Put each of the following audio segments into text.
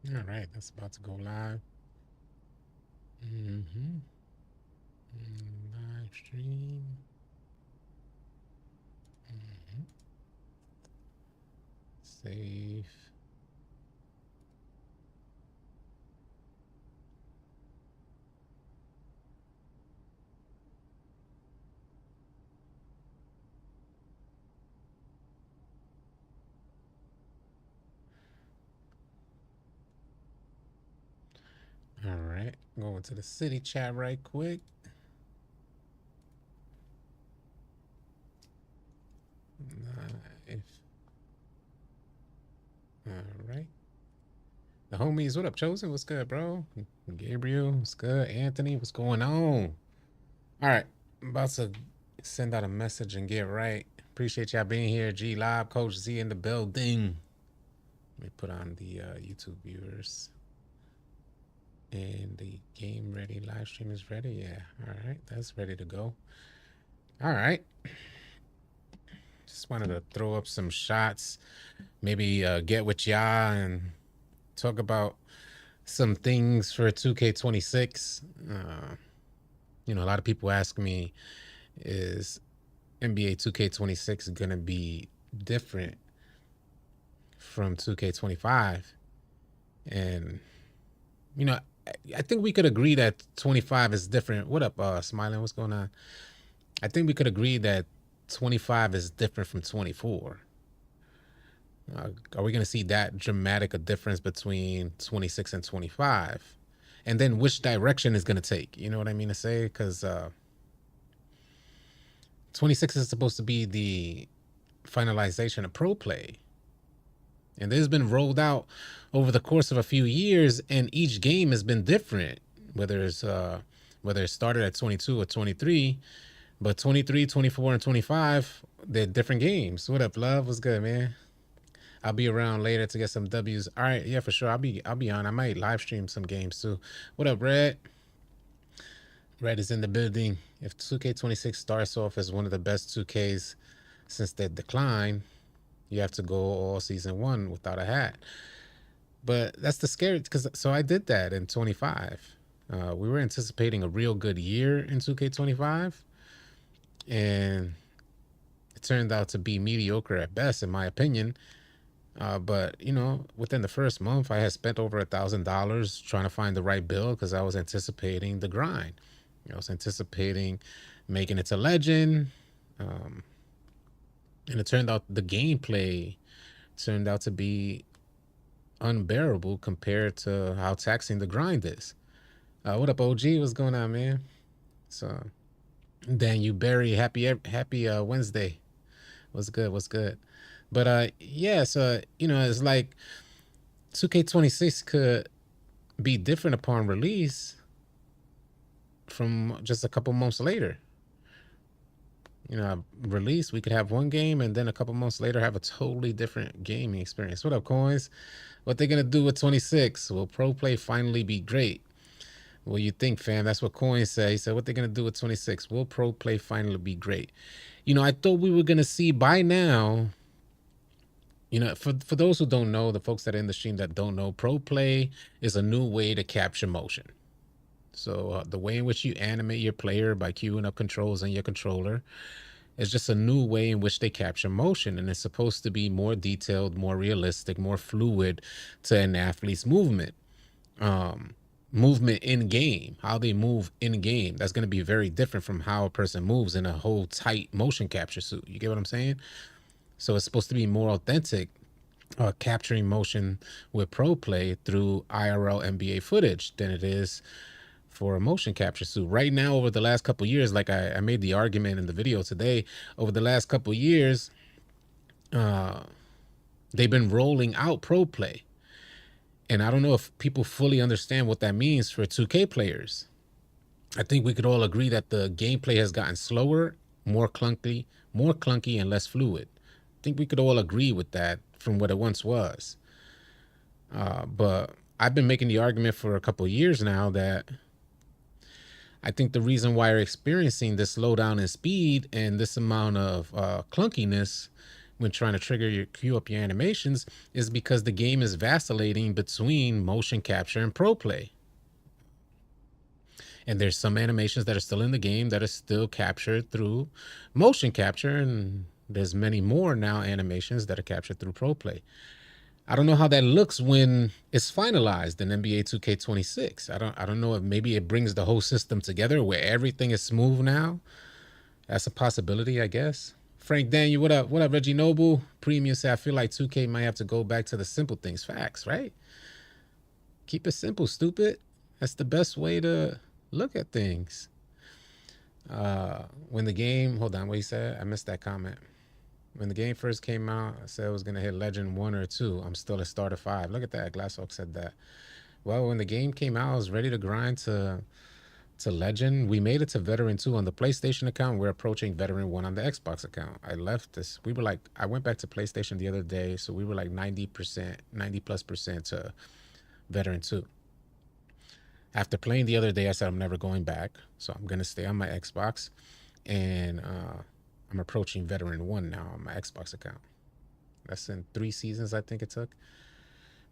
All right, that's about to go live. Mm-hmm. Live stream. Mm-hmm. Save. All right, going to the city chat right quick. If all right, the homies, what up, Chosen? What's good, bro? Gabriel, what's good? Anthony, what's going on? All right, I'm about to send out a message and get right. Appreciate y'all being here. G Live, Coach Z in the building. Let me put on the YouTube viewers. And the game ready, live stream is ready. Yeah, all right, that's ready to go. All right, just wanted to throw up some shots, maybe get with y'all and talk about some things for 2K26. You know, a lot of people ask me, is NBA 2K26 gonna be different from 2K25? And you know, I think we could agree that 25 is different. What up, Smiling? What's going on? I think we could agree that 25 is different from 24. Are we going to see that dramatic a difference between 26 and 25? And then which direction is going to take? You know what I mean to say? Because 26 is supposed to be the finalization of ProPlay. And this has been rolled out over the course of a few years, and each game has been different, whether it started at 22 or 23. But 23, 24, and 25, they're different games. What up, love? What's good, man? I'll be around later to get some W's. All right, yeah, for sure. I'll be on. I might live stream some games too. What up, Red? Red is in the building. If 2K26 starts off as one of the best 2Ks since their decline, you have to go all season one without a hat. But that's the scary, because so I did that in 25. We were anticipating a real good year in 2K25, and it turned out to be mediocre at best, in my opinion. But you know, within the first month, I had spent over $1,000 trying to find the right build because I was anticipating the grind. I was anticipating making it to legend, um, and it turned out the gameplay turned out to be unbearable compared to how taxing the grind is. What up, OG? What's going on, man? So, Dan, you Barry, happy Wednesday. What's good? What's good? But yeah, so you know, it's like 2K26 could be different upon release from just a couple months later. You know, release, we could have one game and then a couple months later have a totally different gaming experience. What up, Coins? What they gonna do with 26? Will Pro Play finally be great? Well, you think, fam? That's what Coins said. He said, what they gonna do with 26? Will Pro Play finally be great? You know, I thought we were gonna see by now. You know, for those who don't know, the folks that are in the stream that don't know, Pro Play is a new way to capture motion. So the way in which you animate your player by queuing up controls on your controller is just a new way in which they capture motion, and it's supposed to be more detailed, more realistic, more fluid to an athlete's movement. Movement in game, how they move in game. That's going to be very different from how a person moves in a whole tight motion capture suit. You get what I'm saying? So it's supposed to be more authentic, capturing motion with Pro Play through IRL NBA footage than it is for a motion capture suit. Right now, over the last couple of years, like I made the argument in the video today, over the last couple of years, they've been rolling out Pro Play. And I don't know if people fully understand what that means for 2K players. I think we could all agree that the gameplay has gotten slower, more clunky, and less fluid. I think we could all agree with that from what it once was. But I've been making the argument for a couple of years now that I think the reason why we're experiencing this slowdown in speed and this amount of clunkiness when trying to trigger your queue up your animations is because the game is vacillating between motion capture and ProPlay. And there's some animations that are still in the game that are still captured through motion capture, and there's many more now animations that are captured through ProPlay. I don't know how that looks when it's finalized in NBA 2K26. I don't know if maybe it brings the whole system together where everything is smooth now. That's a possibility, I guess. Frank Daniel, what up? What up, Reggie Noble? Premium say, I feel like 2K might have to go back to the simple things. Facts, right? Keep it simple, stupid. That's the best way to look at things. When the game, hold on, what he said? I missed that comment. When the game first came out, I said it was going to hit Legend 1 or 2. I'm still a starter 5. Look at that. Glasshawk said that. Well, when the game came out, I was ready to grind to Legend. We made it to Veteran 2 on the PlayStation account. We're approaching Veteran 1 on the Xbox account. I left this. We were like, I went back to PlayStation the other day, so we were like 90%, 90+% to Veteran 2. After playing the other day, I said I'm never going back. So I'm going to stay on my Xbox. And I'm approaching Veteran 1 now on my Xbox account. That's in 3 seasons, I think it took.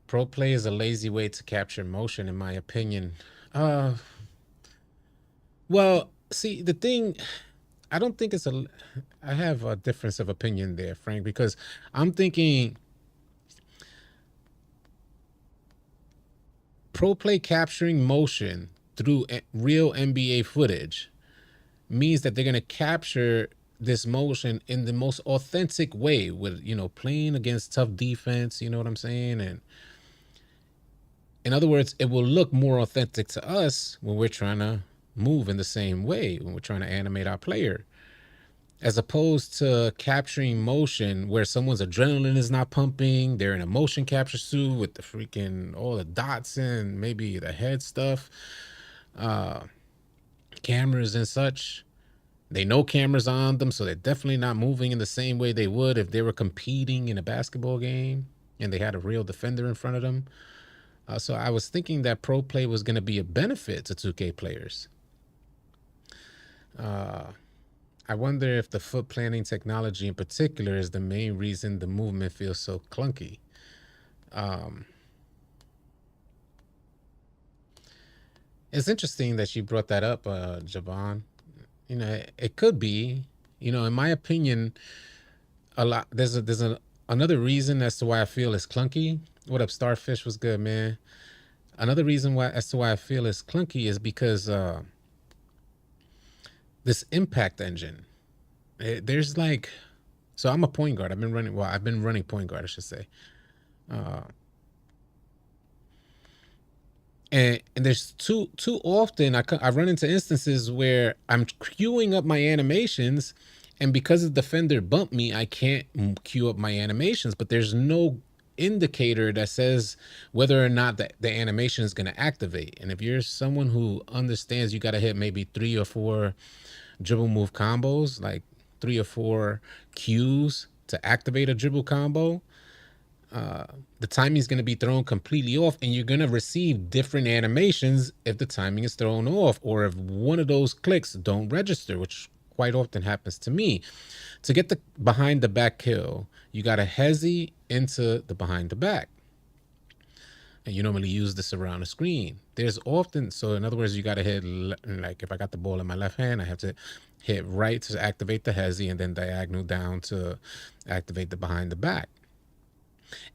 ProPlay is a lazy way to capture motion, in my opinion. Well, see, the thing, I don't think it's a, I have a difference of opinion there, Frank, because I'm thinking ProPlay capturing motion through real NBA footage means that they're going to capture this motion in the most authentic way with, you know, playing against tough defense, you know what I'm saying? And in other words, it will look more authentic to us when we're trying to move in the same way, when we're trying to animate our player, as opposed to capturing motion where someone's adrenaline is not pumping. They're in a motion capture suit with the freaking, all the dots and maybe the head stuff, cameras and such. They know cameras on them, so they're definitely not moving in the same way they would if they were competing in a basketball game and they had a real defender in front of them. So I was thinking that ProPlay was going to be a benefit to 2K players. I wonder if the foot planning technology in particular is the main reason the movement feels so clunky. It's interesting that you brought that up, Javon. You know, it could be, you know, in my opinion, a lot, there's another reason as to why I feel it's clunky. What up, Starfish? Was good, man. Another reason why as to why I feel it's clunky is because this impact engine. There's like, so I'm a point guard. I've been running point guard, I should say. And there's too often I run into instances where I'm queuing up my animations, and because the defender bumped me, I can't queue up my animations, but there's no indicator that says whether or not the animation is going to activate. And if you're someone who understands you got to hit maybe 3 or 4 dribble move combos, like 3 or 4 cues to activate a dribble combo, the timing is going to be thrown completely off, and you're going to receive different animations if the timing is thrown off, or if one of those clicks don't register, which quite often happens to me. To get the behind the back kill, you got to hezzy into the behind the back, and you normally use this around the screen. There's often, so in other words, you got to hit, like if I got the ball in my left hand, I have to hit right to activate the hezzy, and then diagonal down to activate the behind the back.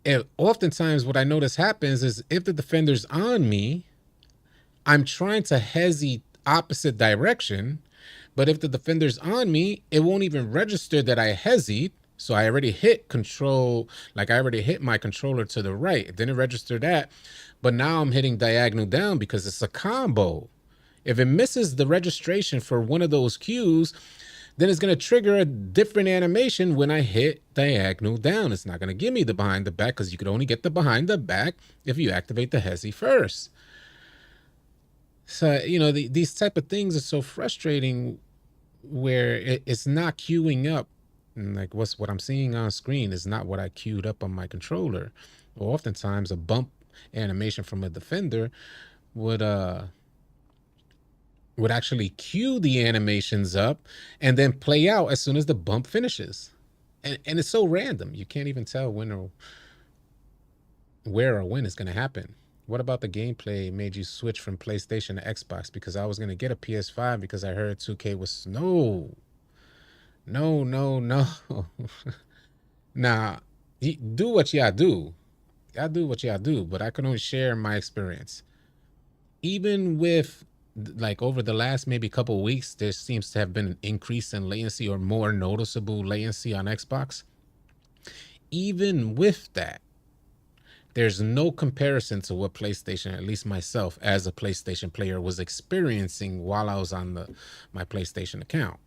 And oftentimes what I notice happens is if the defender's on me, I'm trying to hezzy opposite direction, but if the defender's on me, it won't even register that I hezzied. So I already hit control, like I already hit my controller to the right. It didn't register that, but now I'm hitting diagonal down because it's a combo. If it misses the registration for one of those cues, then it's going to trigger a different animation when I hit diagonal down. It's not going to give me the behind the back because you could only get the behind the back if you activate the hezzy first. So, you know, these type of things are so frustrating where it's not queuing up. And like what I'm seeing on screen is not what I queued up on my controller. Or oftentimes a bump animation from a defender would actually queue the animations up and then play out as soon as the bump finishes. and it's so random. You can't even tell when or where or when it's going to happen. What about the gameplay made you switch from PlayStation to Xbox? Because I was going to get a PS5 because I heard 2K was no. Now, do what y'all do. Y'all do what y'all do, but I can only share my experience. Even with like over the last maybe couple of weeks, there seems to have been an increase in latency or more noticeable latency on Xbox. Even with that, there's no comparison to what PlayStation, at least myself as a PlayStation player, was experiencing while I was on my PlayStation account.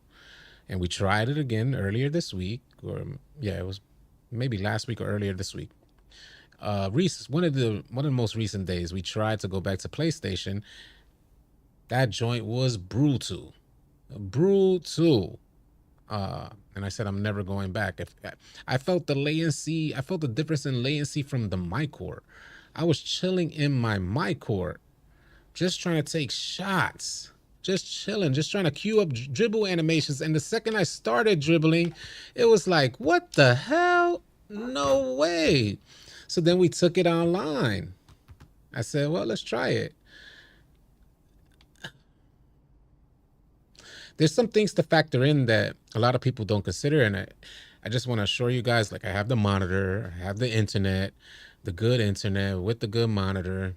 And we tried it again earlier this week, or yeah, it was maybe last week or earlier this week. One of the most recent days, we tried to go back to PlayStation. That joint was brutal. And I said I'm never going back. If I felt the latency, I felt the difference in latency from the mic court. I was chilling in my mic court, just trying to take shots, just chilling, just trying to queue up dribble animations. And the second I started dribbling, it was like, what the hell? No way. So then we took it online. I said, well, let's try it. There's some things to factor in that a lot of people don't consider. And I just want to assure you guys, like I have the monitor, I have the internet, the good internet with the good monitor.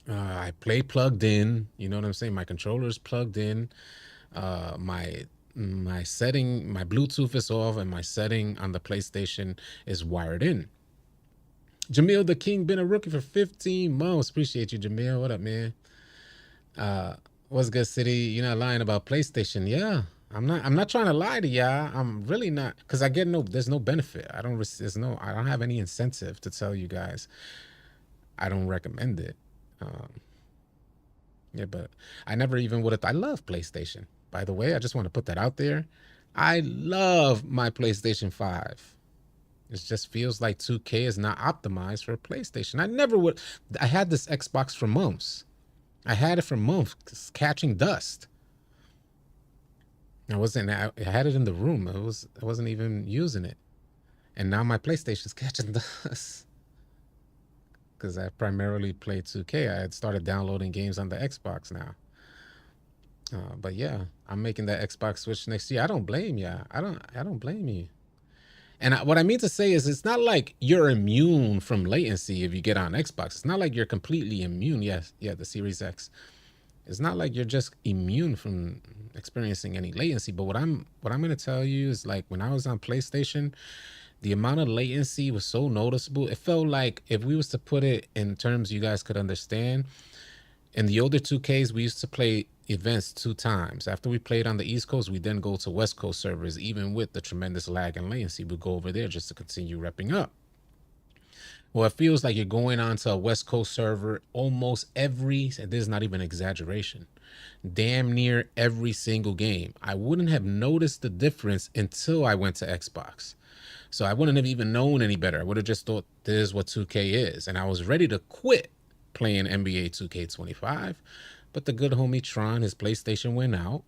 I play plugged in, you know what I'm saying? My controller's plugged in. My setting, my Bluetooth is off, and my setting on the PlayStation is wired in. Jamil the King, been a rookie for 15 months. Appreciate you, Jamil. What up, man? What's good, City? You're not lying about PlayStation. Yeah, I'm not trying to lie to y'all. I'm really not, because I get there's no benefit. I don't have any incentive to tell you guys I don't recommend it. Yeah, but I never even would have. I love PlayStation, by the way. I just want to put that out there. I love my PlayStation 5. It just feels like 2K is not optimized for a PlayStation. I never would. I had this Xbox for months. I had it for months, catching dust. I had it in the room. I wasn't even using it. And now my PlayStation's catching dust. Because I primarily played 2K. I had started downloading games on the Xbox now. But yeah, I'm making that Xbox switch next year. I don't blame you. I don't blame you. And what I mean to say is, it's not like you're immune from latency if you get on Xbox. It's not like you're completely immune. Yes, yeah, the Series X. It's not like you're just immune from experiencing any latency. But what I'm going to tell you is, like, when I was on PlayStation, the amount of latency was so noticeable. It felt like, if we was to put it in terms you guys could understand, in the older 2Ks, we used to play events 2 times. After we played on the East Coast, we then go to West Coast servers. Even with the tremendous lag and latency, we go over there just to continue repping up. Well, it feels like you're going onto a West Coast server almost this is not even exaggeration, damn near every single game. I wouldn't have noticed the difference until I went to Xbox. So I wouldn't have even known any better. I would have just thought this is what 2K is. And I was ready to quit playing NBA 2K25. But the good homie Tron, his PlayStation went out.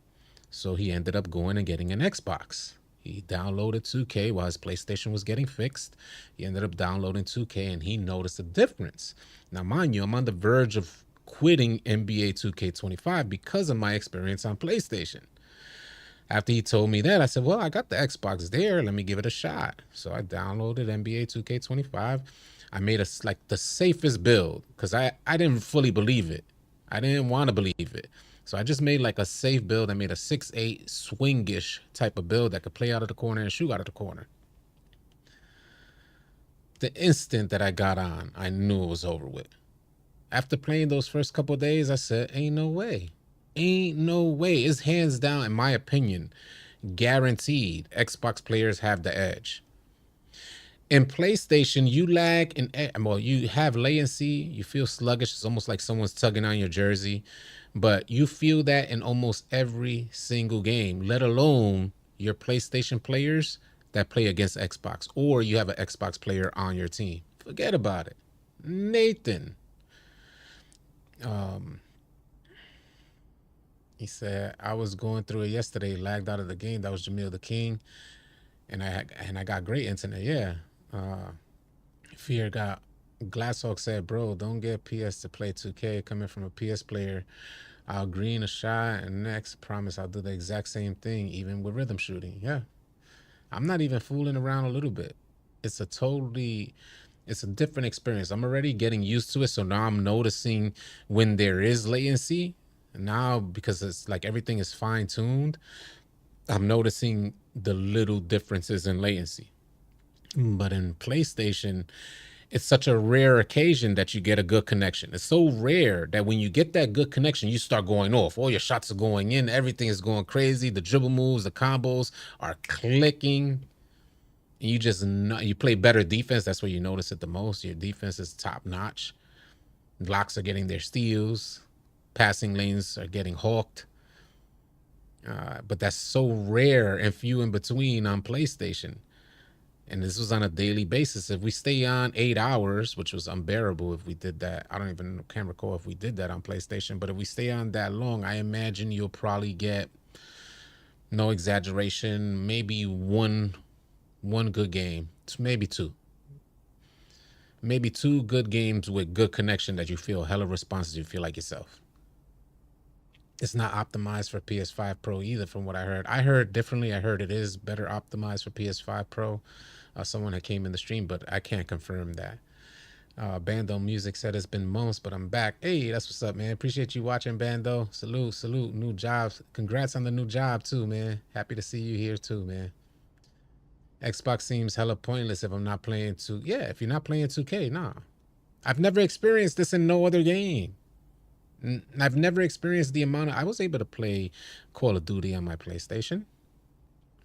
So he ended up going and getting an Xbox. He downloaded 2K while his PlayStation was getting fixed. He ended up downloading 2K and he noticed a difference. Now, mind you, I'm on the verge of quitting NBA 2K25 because of my experience on PlayStation. After he told me that, I said, well, I got the Xbox there. Let me give it a shot. So I downloaded NBA 2K25. I made the safest build because I didn't fully believe it. I didn't want to believe it. So I just made like a safe build. I made a 6'8" swingish type of build that could play out of the corner and shoot out of the corner. The instant that I got on, I knew it was over with. After playing those first couple of days, I said, ain't no way. Ain't no way. It's hands down, in my opinion, guaranteed Xbox players have the edge. In PlayStation, you lag you have latency. You feel sluggish. It's almost like someone's tugging on your jersey. But you feel that in almost every single game, let alone your PlayStation players that play against Xbox, or you have an Xbox player on your team. Forget about it. Nathan. He said, I was going through it yesterday, lagged out of the game. That was Jamil the King. and I got great internet. Yeah. Fear got Glasshawk said, "Bro, don't get PS to play 2K. Coming from a PS player, I'll green a shot and next promise I'll do the exact same thing, even with rhythm shooting." Yeah, I'm not even fooling around a little bit. It's a totally, it's a different experience. I'm already getting used to it, so now I'm noticing when there is latency. Now because it's like everything is fine tuned, I'm noticing the little differences in latency. But in PlayStation, it's such a rare occasion that you get a good connection. It's so rare that when you get that good connection, you start going off. All your shots are going in. Everything is going crazy. The dribble moves, the combos are clicking. And you just you play better defense. That's where you notice it the most. Your defense is top notch. Blocks are getting their steals. Passing lanes are getting hawked. But that's so rare and few in between on PlayStation. And this was on a daily basis. If we stay on 8 hours, which was unbearable if we did that, I don't even can't recall if we did that on PlayStation. But if we stay on that long, I imagine you'll probably get, no exaggeration, maybe one good game, maybe two good games with good connection that you feel hella responses. You feel like yourself. It's not optimized for PS5 Pro either, from what I heard. I heard differently. I heard it is better optimized for PS5 Pro. Someone that came in the stream, but I can't confirm that. Bando Music said it's been months, but I'm back. Hey, that's what's up, man. Appreciate you watching, Bando. Salute. New jobs. Congrats on the new job too, man. Happy to see you here too, man. Xbox seems hella pointless if I'm not playing 2. Yeah, if you're not playing 2K, nah. I've never experienced this in no other game. I've never experienced the amount of, I was able to play Call of Duty on my PlayStation,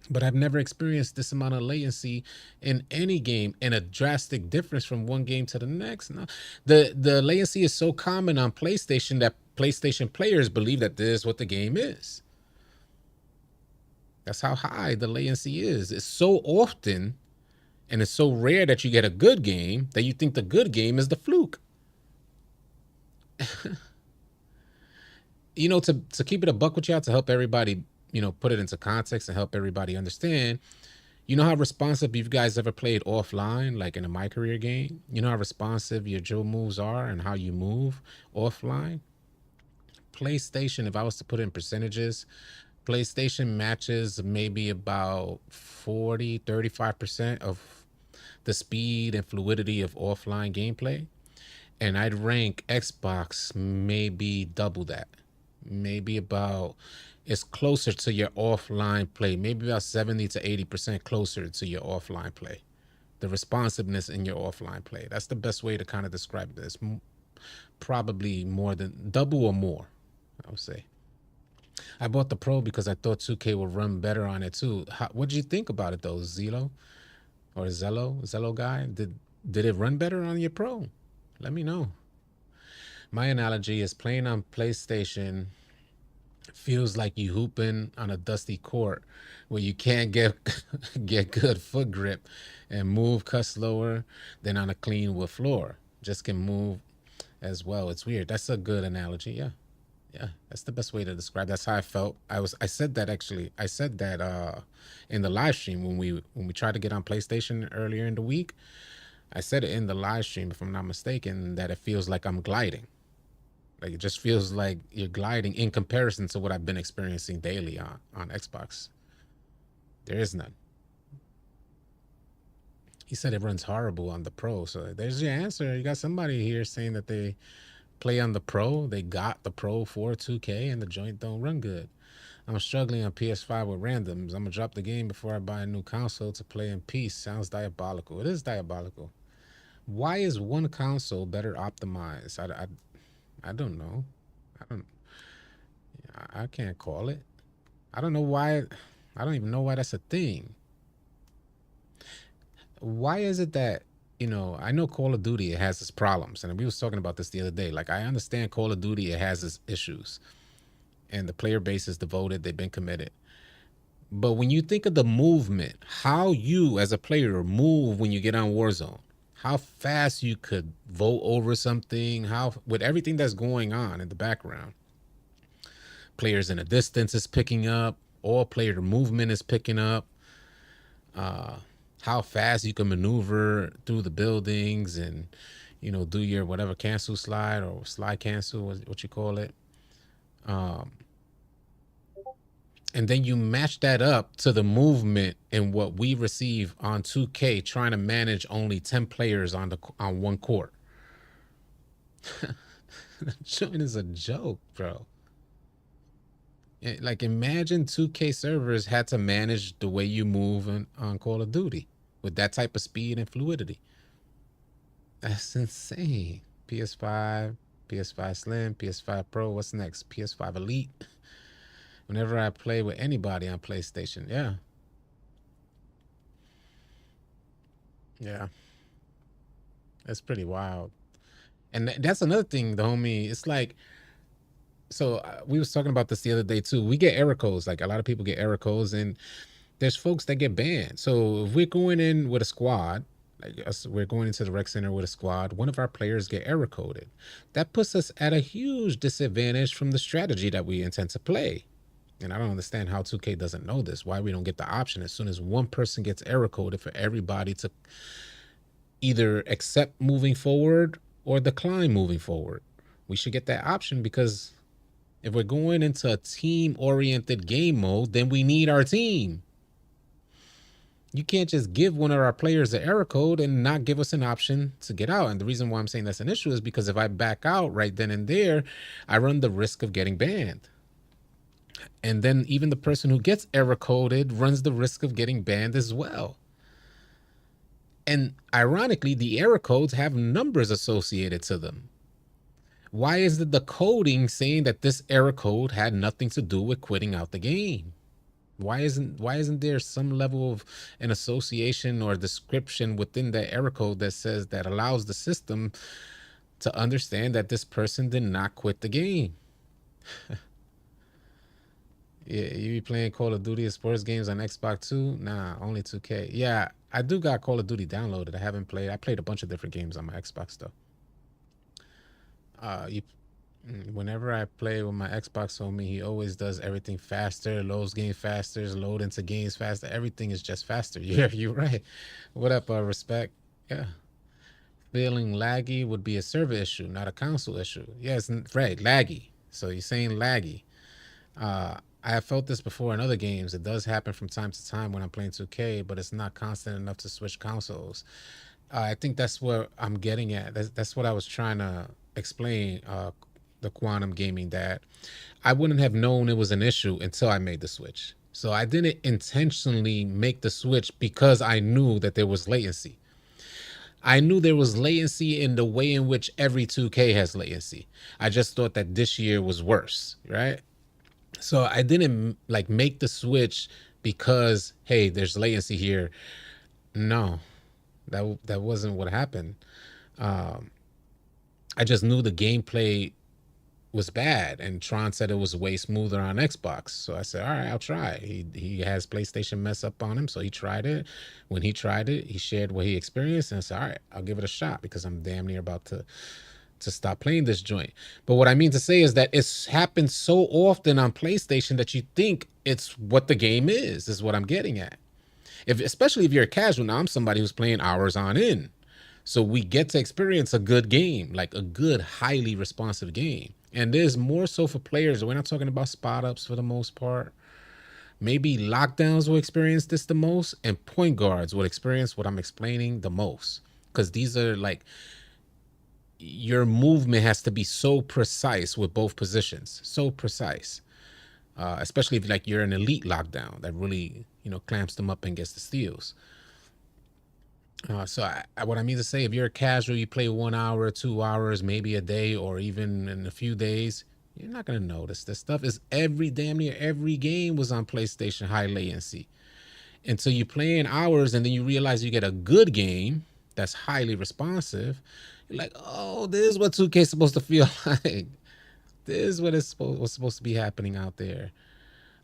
but I've never experienced this amount of latency in any game, and a drastic difference from one game to the next. No, the latency is so common on PlayStation that PlayStation players believe that this is what the game is. That's how high the latency is. It's so often, and it's so rare that you get a good game that you think the good game is the fluke. To keep it a buck with y'all, to help everybody, put it into context and help everybody understand, you know how responsive, you guys ever played offline, like in a My Career game? You know how responsive your drill moves are and how you move offline? PlayStation, if I was to put in percentages, PlayStation matches maybe about 35% of the speed and fluidity of offline gameplay. And I'd rank Xbox maybe double that. Maybe about, it's closer to your offline play, maybe about 70 to 80% closer to your offline play. The responsiveness in your offline play. That's the best way to kind of describe this. Probably more than double or more, I would say. I bought the Pro because I thought 2K would run better on it too. What did you think about it though, Zelo or Zello guy? Did it run better on your Pro? Let me know. My analogy is playing on PlayStation feels like you hooping on a dusty court where you can't get good foot grip and move cut slower than on a clean wood floor. Just can move as well. It's weird. That's a good analogy. Yeah, that's the best way to describe. That's how I felt. I said that in the live stream when we tried to get on PlayStation earlier in the week. I said it in the live stream, if I'm not mistaken, that it feels like I'm gliding. Like, it just feels like you're gliding in comparison to what I've been experiencing daily on Xbox. There is none. He said it runs horrible on the Pro. So there's your answer. You got somebody here saying that they play on the Pro. They got the Pro for 2K and the joint don't run good. I'm struggling on PS5 with randoms. I'm going to drop the game before I buy a new console to play in peace. Sounds diabolical. It is diabolical. Why is one console better optimized? I don't know. I can't call it. I don't know why. I don't even know why that's a thing. Why is it that, I know Call of Duty, it has its problems. And we was talking about this the other day. Like, I understand Call of Duty, it has its issues. And the player base is devoted. They've been committed. But when you think of the movement, how you as a player move when you get on Warzone, how fast you could vote over something, how with everything that's going on in the background, players in the distance is picking up, all player movement is picking up. how fast you can maneuver through the buildings and, do your whatever cancel slide or slide cancel, what you call it. And then you match that up to the movement and what we receive on 2K, trying to manage only 10 players on one court. Joint is a joke, bro. Like, imagine 2K servers had to manage the way you move on Call of Duty with that type of speed and fluidity. That's insane. PS5, PS5 Slim, PS5 Pro. What's next? PS5 Elite. Whenever I play with anybody on PlayStation, yeah. Yeah. That's pretty wild. And that's another thing, the homie. It's like, so we was talking about this the other day too. We get error codes. Like, a lot of people get error codes, and there's folks that get banned. So if we're going in with a squad, like us, we're going into the rec center with a squad, one of our players get error coded. That puts us at a huge disadvantage from the strategy that we intend to play. And I don't understand how 2K doesn't know this. Why we don't get the option as soon as one person gets error coded for everybody to either accept moving forward or decline moving forward. We should get that option, because if we're going into a team-oriented game mode, then we need our team. You can't just give one of our players the error code and not give us an option to get out. And the reason why I'm saying that's an issue is because if I back out right then and there, I run the risk of getting banned. And then even the person who gets error coded runs the risk of getting banned as well. And ironically, the error codes have numbers associated to them. Why is it the coding saying that this error code had nothing to do with quitting out the game? Why isn't there some level of an association or description within the error code that says, that allows the system to understand that this person did not quit the game? Yeah, you be playing Call of Duty sports games on Xbox too? Nah, only 2K. Yeah, I do got Call of Duty downloaded. I haven't played. I played a bunch of different games on my Xbox though. You Whenever I play with my Xbox homie, he always does everything faster, loads game faster, load into games faster. Everything is just faster. You're right. What up, respect? Yeah. Feeling laggy would be a server issue, not a console issue. Yes, right, laggy. So you're saying laggy. I have felt this before in other games. It does happen from time to time when I'm playing 2K, but it's not constant enough to switch consoles. I think that's what I'm getting at. That's what I was trying to explain, the quantum gaming, that I wouldn't have known it was an issue until I made the switch. So I didn't intentionally make the switch because I knew that there was latency. I knew there was latency in the way in which every 2K has latency. I just thought that this year was worse, right? So I didn't like make the switch because, hey, there's latency here. No, that wasn't what happened. I just knew the gameplay was bad, and Tron said it was way smoother on Xbox. So I said, all right, I'll try. He has PlayStation mess up on him, so he tried it. When he tried it, he shared what he experienced, and I said, all right, I'll give it a shot, because I'm damn near about to stop playing this joint. But what I mean to say is that it's happened so often on PlayStation that you think it's what the game is what I'm getting at. Especially if you're a casual. Now I'm somebody who's playing hours on end. So we get to experience a good game, like a good, highly responsive game. And there's more so for players. We're not talking about spot ups for the most part. Maybe lockdowns will experience this the most, and point guards will experience what I'm explaining the most. Because these are like, your movement has to be so precise with both positions, so precise, especially if like you're an elite lockdown that really, clamps them up and gets the steals. So what I mean to say, if you're a casual, you play 1 hour, 2 hours, maybe a day, or even in a few days, you're not gonna notice. This stuff is damn near every game was on PlayStation high latency. And so you play in hours, and then you realize you get a good game that's highly responsive. You're like, oh, this is what 2K is supposed to feel like. This is what was supposed to be happening out there.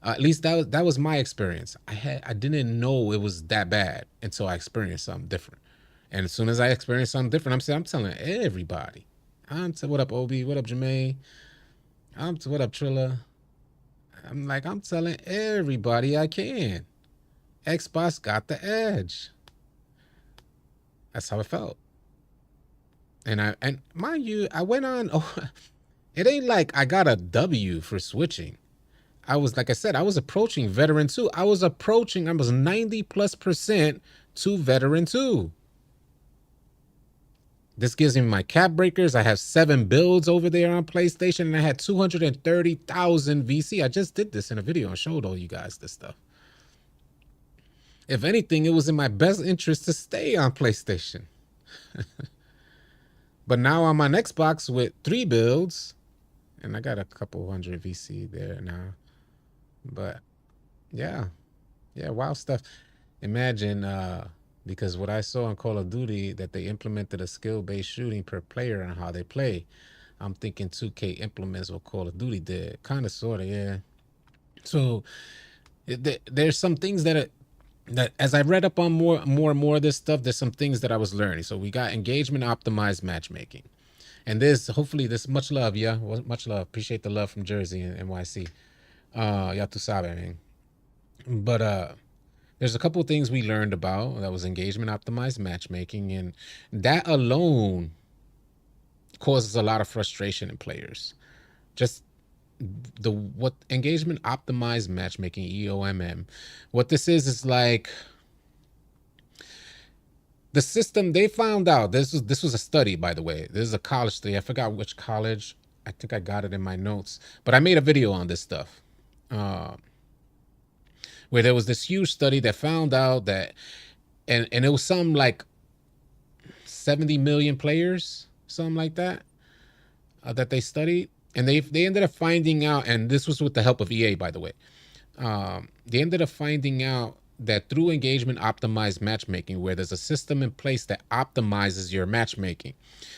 At least that was my experience. I didn't know it was that bad until I experienced something different. And as soon as I experienced something different, I'm telling everybody. What up, Obi? What up, Jermaine? What up, Trilla? I'm telling everybody I can. Xbox got the edge. That's how it felt. And mind you, I went on. Oh, it ain't like I got a W for switching. I was, like I said, I was approaching veteran 2. I was 90+% to veteran 2. This gives me my cap breakers. I have 7 builds over there on PlayStation, and I had 230,000 VC. I just did this in a video and showed all you guys this stuff. If anything, it was in my best interest to stay on PlayStation. But now I'm on Xbox with 3 builds, and I got a couple hundred VC there now. But yeah, wild stuff. Imagine, because what I saw on Call of Duty, that they implemented a skill-based shooting per player and how they play. I'm thinking 2K implements what Call of Duty did. Kind of, sort of, yeah. So there's some things that as I read up on more of this stuff, there's some things that I was learning. So we got engagement optimized matchmaking. And this, hopefully, this, much love, yeah. Much love. Appreciate the love from Jersey and NYC. Ya tu sabe, man. But there's a couple of things we learned about. That was engagement optimized matchmaking, and that alone causes a lot of frustration in players. Just what engagement optimized matchmaking, EOMM, what this is like the system they found out. This was a study, by the way. This is a college study. I forgot which college. I think I got it in my notes, but I made a video on this stuff. Where there was this huge study that found out that, and it was some like 70 million players, something like that, that they studied, and they ended up finding out, and this was with the help of EA, by the way. They ended up finding out that through engagement optimized matchmaking, where there's a system in place that optimizes your matchmaking,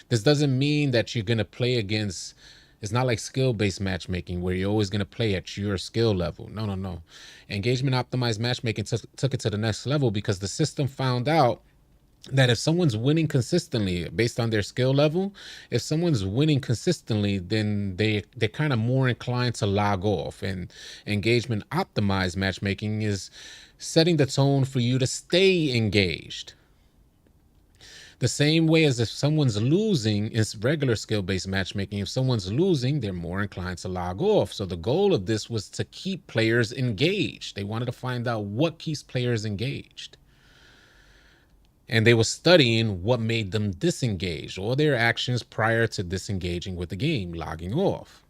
this doesn't mean that you're going to play against. It's not like skill-based matchmaking where you're always going to play at your skill level. No. Engagement optimized matchmaking took it to the next level, because the system found out that if someone's winning consistently based on their skill level, if someone's winning consistently, then they're kind of more inclined to log off. And engagement optimized matchmaking is setting the tone for you to stay engaged. The same way as if someone's losing in regular skill-based matchmaking, if someone's losing, they're more inclined to log off. So the goal of this was to keep players engaged. They wanted to find out what keeps players engaged. And they were studying what made them disengage, or their actions prior to disengaging with the game, logging off.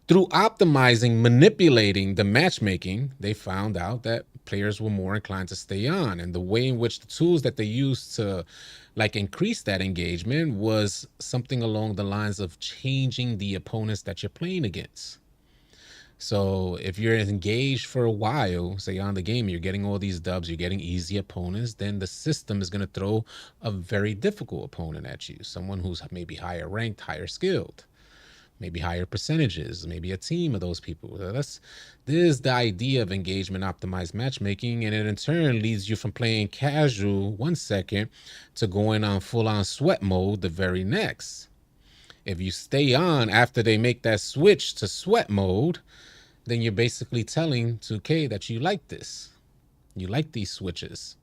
Through optimizing, manipulating the matchmaking, they found out that players were more inclined to stay on. And the way in which the tools that they used to like increase that engagement was something along the lines of changing the opponents that you're playing against. So if you're engaged for a while, say on the game, you're getting all these dubs, you're getting easy opponents, then the system is going to throw a very difficult opponent at you. Someone who's maybe higher ranked, higher skilled, maybe higher percentages, maybe a team of those people. This is the idea of engagement optimized matchmaking, and it in turn leads you from playing casual 1 second to going on full-on sweat mode the very next. If you stay on after they make that switch to sweat mode, then you're basically telling 2K that you like this. You like these switches.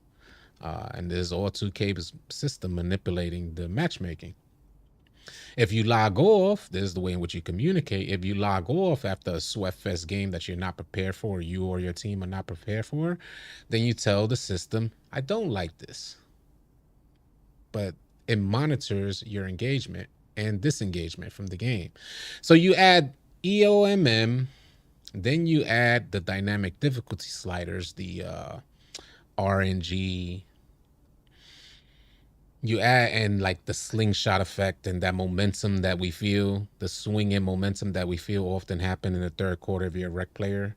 And there's all 2K's system manipulating the matchmaking. If you log off, there's the way in which you communicate. If you log off after a Sweatfest game that you're not prepared for, or you or your team are not prepared for, then you tell the system, I don't like this. But it monitors your engagement and disengagement from the game. So you add EOMM, then you add the dynamic difficulty sliders, the RNG. You add in like the slingshot effect and that momentum that we feel, the swing in momentum that we feel often happen in the third quarter if you're a rec player.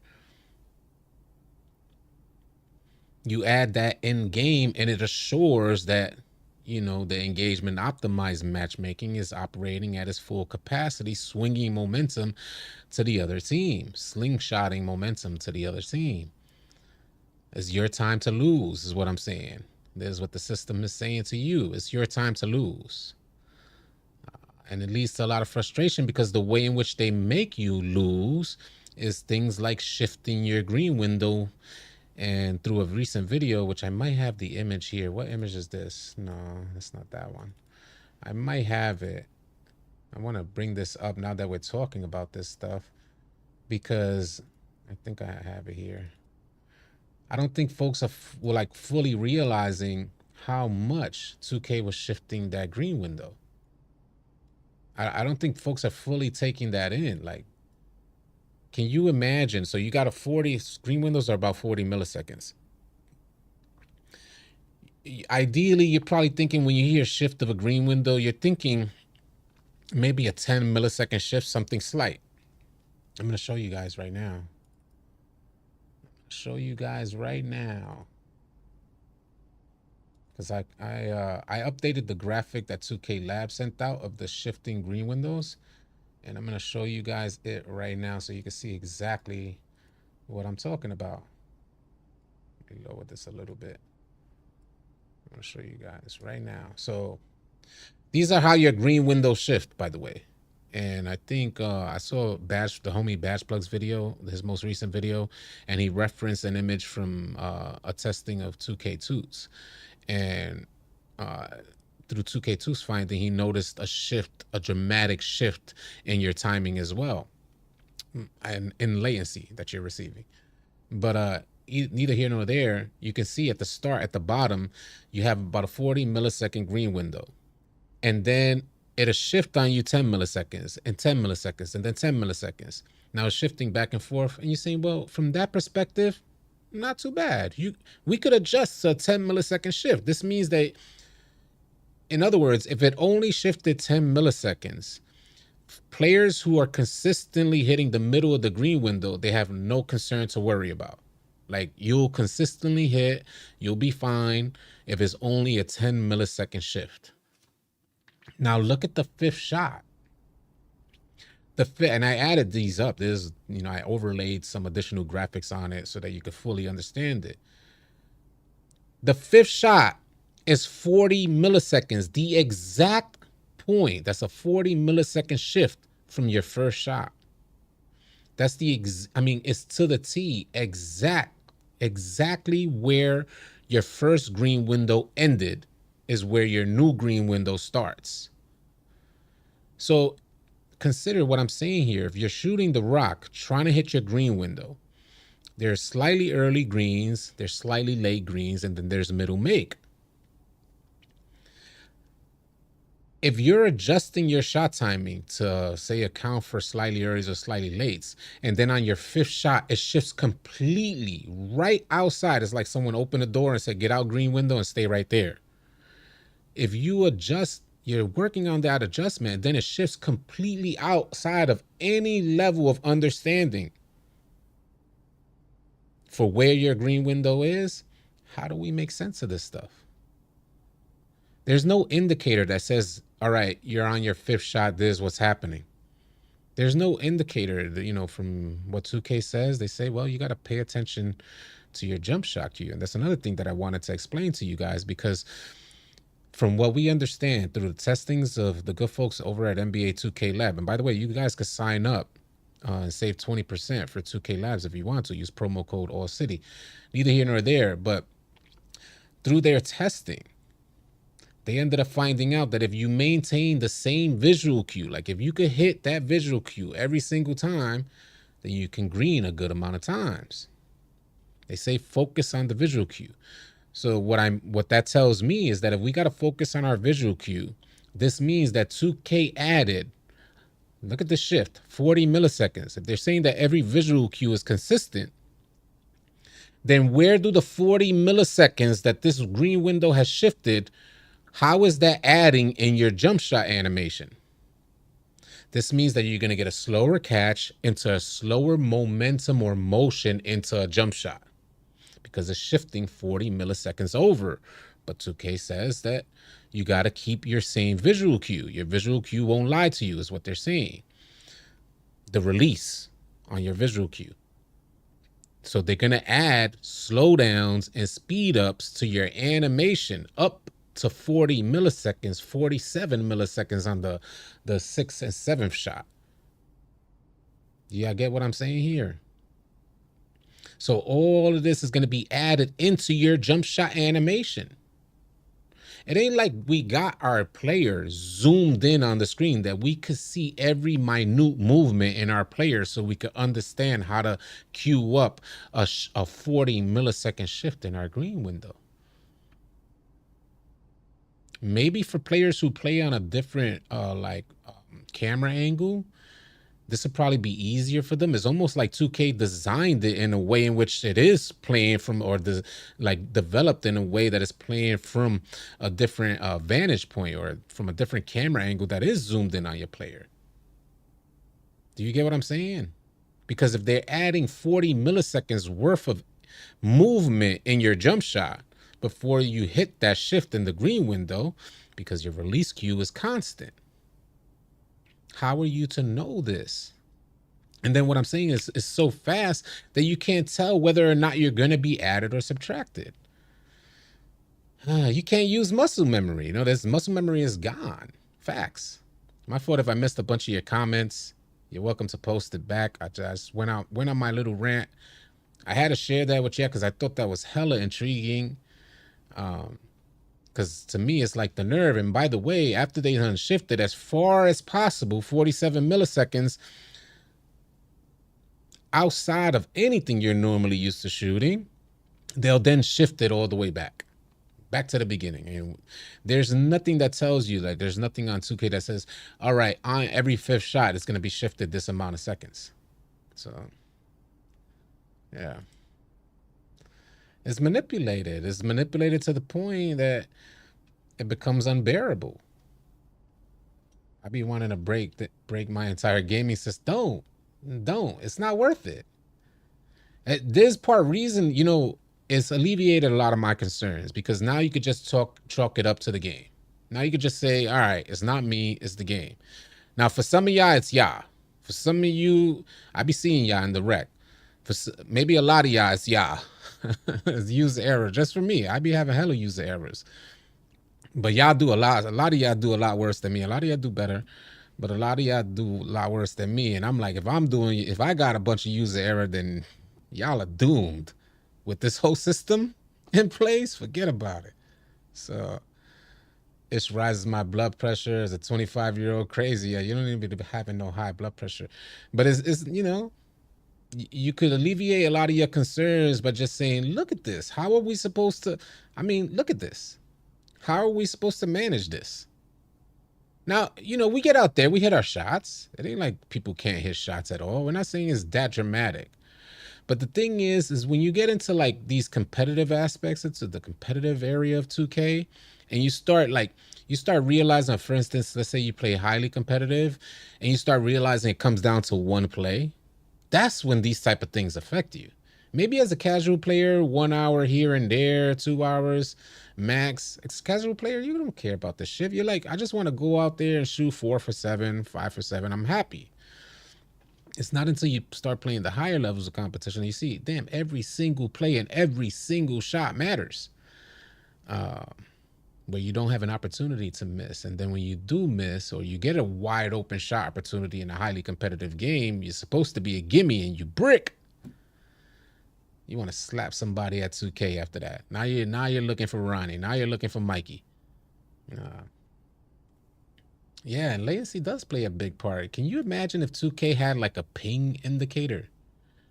You add that in game, and it assures that, you know, the engagement optimized matchmaking is operating at its full capacity, swinging momentum to the other team, slingshotting momentum to the other team. It's your time to lose, is what I'm saying. This is what the system is saying to you. It's your time to lose. And it leads to a lot of frustration, because the way in which they make you lose is things like shifting your green window And through a recent video, which I might have the image here. What image is this? No, that's not that one. I might have it. I want to bring this up now that we're talking about this stuff, because I think I have it here. I don't think folks were like fully realizing how much 2K was shifting that green window. I don't think folks are fully taking that in. Like, can you imagine? So you got a 40, green windows are about 40 milliseconds. Ideally, you're probably thinking, when you hear shift of a green window, you're thinking maybe a 10 millisecond shift, something slight. I'm going to show you guys right now. Because I updated the graphic that 2K Lab sent out of the shifting green windows, and I'm going to show you guys it right now so you can see exactly what I'm talking about. Let me lower this a little bit. I'm going to show you guys right now. So these are how your green windows shift, by the way. And I think I saw the homie Badge Plugs video, his most recent video, and he referenced an image from a testing of 2K Toots. And through 2K Toots finding, he noticed a dramatic shift in your timing as well, and in latency that you're receiving. But neither here nor there. You can see at the start, at the bottom, you have about a 40 millisecond green window, and then it'll shift on you 10 milliseconds and 10 milliseconds and then 10 milliseconds. Now it's shifting back and forth, and you're saying, well, from that perspective, not too bad. We could adjust to a 10 millisecond shift. This means that, in other words, if it only shifted 10 milliseconds, players who are consistently hitting the middle of the green window, they have no concern to worry about. Like, you'll consistently hit, you'll be fine if it's only a 10 millisecond shift. Now look at the fifth shot. And I added these up. There's, I overlaid some additional graphics on it so that you could fully understand it. The fifth shot is 40 milliseconds, the exact point. That's a 40 millisecond shift from your first shot. That's it's to the T, exactly where your first green window ended is where your new green window starts. So consider what I'm saying here. If you're shooting the rock, trying to hit your green window, there's slightly early greens, there's slightly late greens, and then there's middle make. If you're adjusting your shot timing to, say, account for slightly earlys or slightly lates, and then on your fifth shot, it shifts completely right outside. It's like someone opened the door and said, get out green window and stay right there. If you adjust, you're working on that adjustment, then it shifts completely outside of any level of understanding for where your green window is. How do we make sense of this stuff? There's no indicator that says, all right, you're on your fifth shot, this is what's happening. There's no indicator that, from what 2K says. They say, well, you got to pay attention to your jump shot cue. And that's another thing that I wanted to explain to you guys, because from what we understand through the testings of the good folks over at NBA 2K Lab, and by the way, you guys could sign up and save 20% for 2K Labs if you want to. Use promo code ALLCITY. Neither here nor there, but through their testing, they ended up finding out that if you maintain the same visual cue, like if you could hit that visual cue every single time, then you can green a good amount of times. They say focus on the visual cue. So what that tells me is that if we got to focus on our visual cue, this means that 2K added, look at the shift, 40 milliseconds. If they're saying that every visual cue is consistent, then where do the 40 milliseconds that this green window has shifted, how is that adding in your jump shot animation? This means that you're going to get a slower catch into a slower momentum or motion into a jump shot, because it's shifting 40 milliseconds over. But 2K says that you got to keep your same visual cue. Your visual cue won't lie to you, is what they're saying. The release on your visual cue. So they're going to add slowdowns and speed ups to your animation up to 40 milliseconds, 47 milliseconds on the 6th and 7th shot. Yeah, I get what I'm saying here. So all of this is going to be added into your jump shot animation. It ain't like we got our players zoomed in on the screen that we could see every minute movement in our players, so we could understand how to queue up a 40 millisecond shift in our green window. Maybe for players who play on a different camera angle, this would probably be easier for them. It's almost like 2K designed it in a way in which it is playing from, or developed in a way that is playing from a different vantage point, or from a different camera angle that is zoomed in on your player. Do you get what I'm saying? Because if they're adding 40 milliseconds worth of movement in your jump shot before you hit that shift in the green window, because your release queue is constant, how are you to know this? And then what I'm saying is, it's so fast that you can't tell whether or not you're going to be added or subtracted. You can't use muscle memory. This muscle memory is gone. Facts. My fault if I missed a bunch of your comments. You're welcome to post it back. I just went on my little rant. I had to share that with you because I thought that was hella intriguing. Because to me, it's like the nerve. And by the way, after they unshifted as far as possible, 47 milliseconds outside of anything you're normally used to shooting, they'll then shift it all the way back to the beginning. And there's nothing that tells you, like, there's nothing on 2K that says, all right, on every fifth shot, it's going to be shifted this amount of seconds. So, yeah. It's manipulated. It's manipulated to the point that it becomes unbearable. I be wanting to break my entire gaming system. Don't. It's not worth it. This part reason, it's alleviated a lot of my concerns, because now you could just chalk it up to the game. Now you could just say, all right, it's not me, it's the game. Now for some of y'all, it's y'all. For some of you, I be seeing y'all in the rec. For maybe a lot of y'all, it's y'all. It's user error. Just for me, I be having hella user errors. But y'all do a lot. A lot of y'all do a lot worse than me. A lot of y'all do better, but a lot of y'all do a lot worse than me. And I'm like, if I got a bunch of user error, then y'all are doomed. With this whole system in place, forget about it. So it rises my blood pressure as a 25-year-old crazy. You don't need to be having no high blood pressure. But it's you could alleviate a lot of your concerns by just saying, look at this. How are we supposed to, look at this. How are we supposed to manage this? Now, we get out there, we hit our shots. It ain't like people can't hit shots at all. We're not saying it's that dramatic. But the thing is when you get into like these competitive aspects, into the competitive area of 2K, and you start realizing, for instance, let's say you play highly competitive, and you start realizing it comes down to one play. That's when these type of things affect you. Maybe as a casual player, 1 hour here and there, 2 hours max. As a casual player, you don't care about this shit. You're like, I just want to go out there and shoot 4 for 7, 5 for 7. I'm happy. It's not until you start playing the higher levels of competition you see, damn, every single play and every single shot matters. Where you don't have an opportunity to miss. And then when you do miss, or you get a wide open shot opportunity in a highly competitive game, you're supposed to be a gimme and you brick. You want to slap somebody at 2K after that. Now you're looking for Ronnie. Now you're looking for Mikey. Yeah, and latency does play a big part. Can you imagine if 2K had like a ping indicator?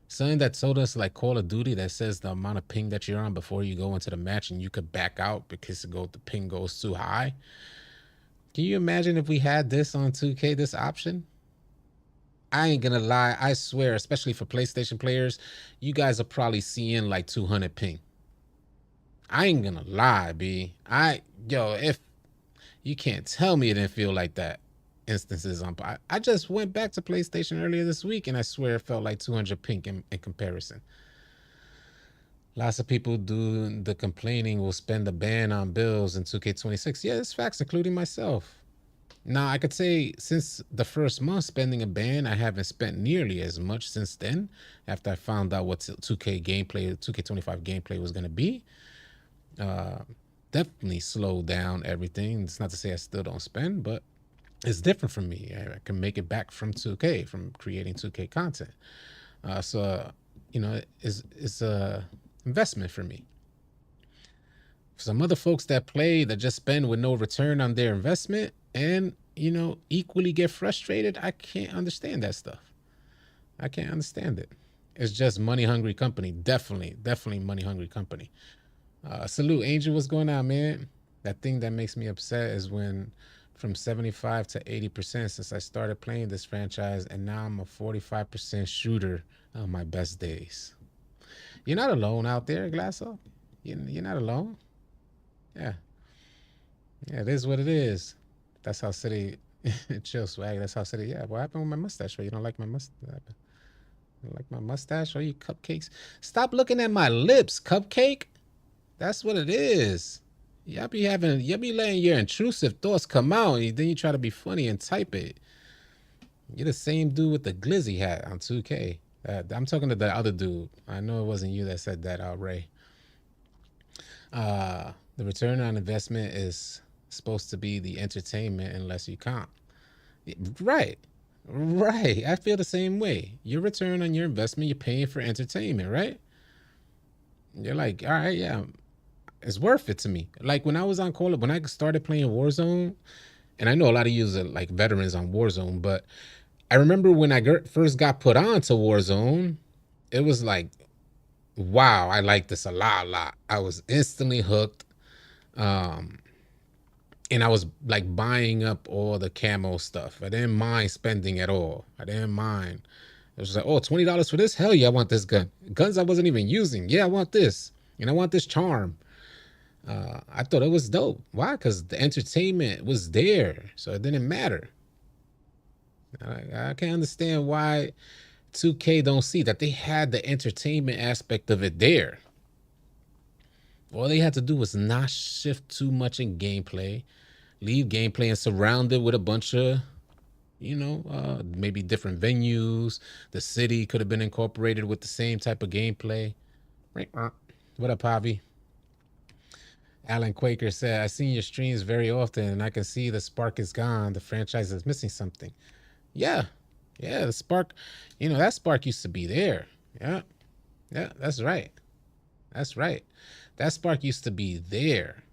Something that told us, like Call of Duty, that says the amount of ping that you're on before you go into the match, and you could back out because the ping goes too high. Can you imagine if we had this on 2K, this option? I ain't gonna lie, I swear, especially for PlayStation players, you guys are probably seeing like 200 ping. I ain't gonna lie, B. If you can't tell me it didn't feel like that instances on. I just went back to PlayStation earlier this week, and I swear it felt like 200 ping in comparison. Lots of people do the complaining will spend a ban on bills in 2K26. Yeah, it's facts, including myself. Now, I could say since the first month spending a ban, I haven't spent nearly as much since then, after I found out what 2K25 gameplay was going to be. Definitely slowed down everything. It's not to say I still don't spend, but it's different from me. I can make it back from 2K, from creating 2K content. So you know, is a investment for me. Some other folks that play that just spend with no return on their investment and, you know, equally get frustrated, I can't understand that stuff. I can't understand it. It's just money hungry company. Definitely money hungry company. Salute, Angel. What's going on, man? That thing that makes me upset is when from 75 to 80% since I started playing this franchise, and now I'm a 45% shooter on my best days. You're not alone out there, Glasso. You're not alone. Yeah. Yeah, it is what it is. That's how City chill swag. That's how City. Yeah, what happened with my mustache? You don't like my mustache? You like my mustache? Or you cupcakes? Stop looking at my lips, cupcake. That's what it is. Y'all be letting your intrusive thoughts come out, and then you try to be funny and type it. You're the same dude with the glizzy hat on 2K. I'm talking to the other dude. I know it wasn't you that said that, Ray. The return on investment is supposed to be the entertainment unless you comp. Right. Right. I feel the same way. Your return on your investment, you're paying for entertainment, right? You're like, all right, yeah, it's worth it to me. Like when I was on Call of, when I started playing Warzone, and I know a lot of you are like veterans on Warzone, but I remember when I first got put on to Warzone, it was like, wow, I like this a lot. I was instantly hooked. Um, and I was like buying up all the camo stuff. I didn't mind spending at all. I didn't mind. It was like, oh, $20 for this? Hell yeah, I want this gun. Guns I wasn't even using. Yeah, I want this. And I want this charm. I thought it was dope. Why? Because the entertainment was there. So it didn't matter. I can't understand why 2K don't see that they had the entertainment aspect of it there. All they had to do was not shift too much in gameplay, leave gameplay and surround it with a bunch of, you know, maybe different venues. The city could have been incorporated with the same type of gameplay. What up, Javi? Alan Quaker said, I seen your streams very often and I can see the spark is gone. The franchise is missing something. Yeah. Yeah, the spark, you know, that spark used to be there. Yeah. Yeah, that's right. That's right. That spark used to be there.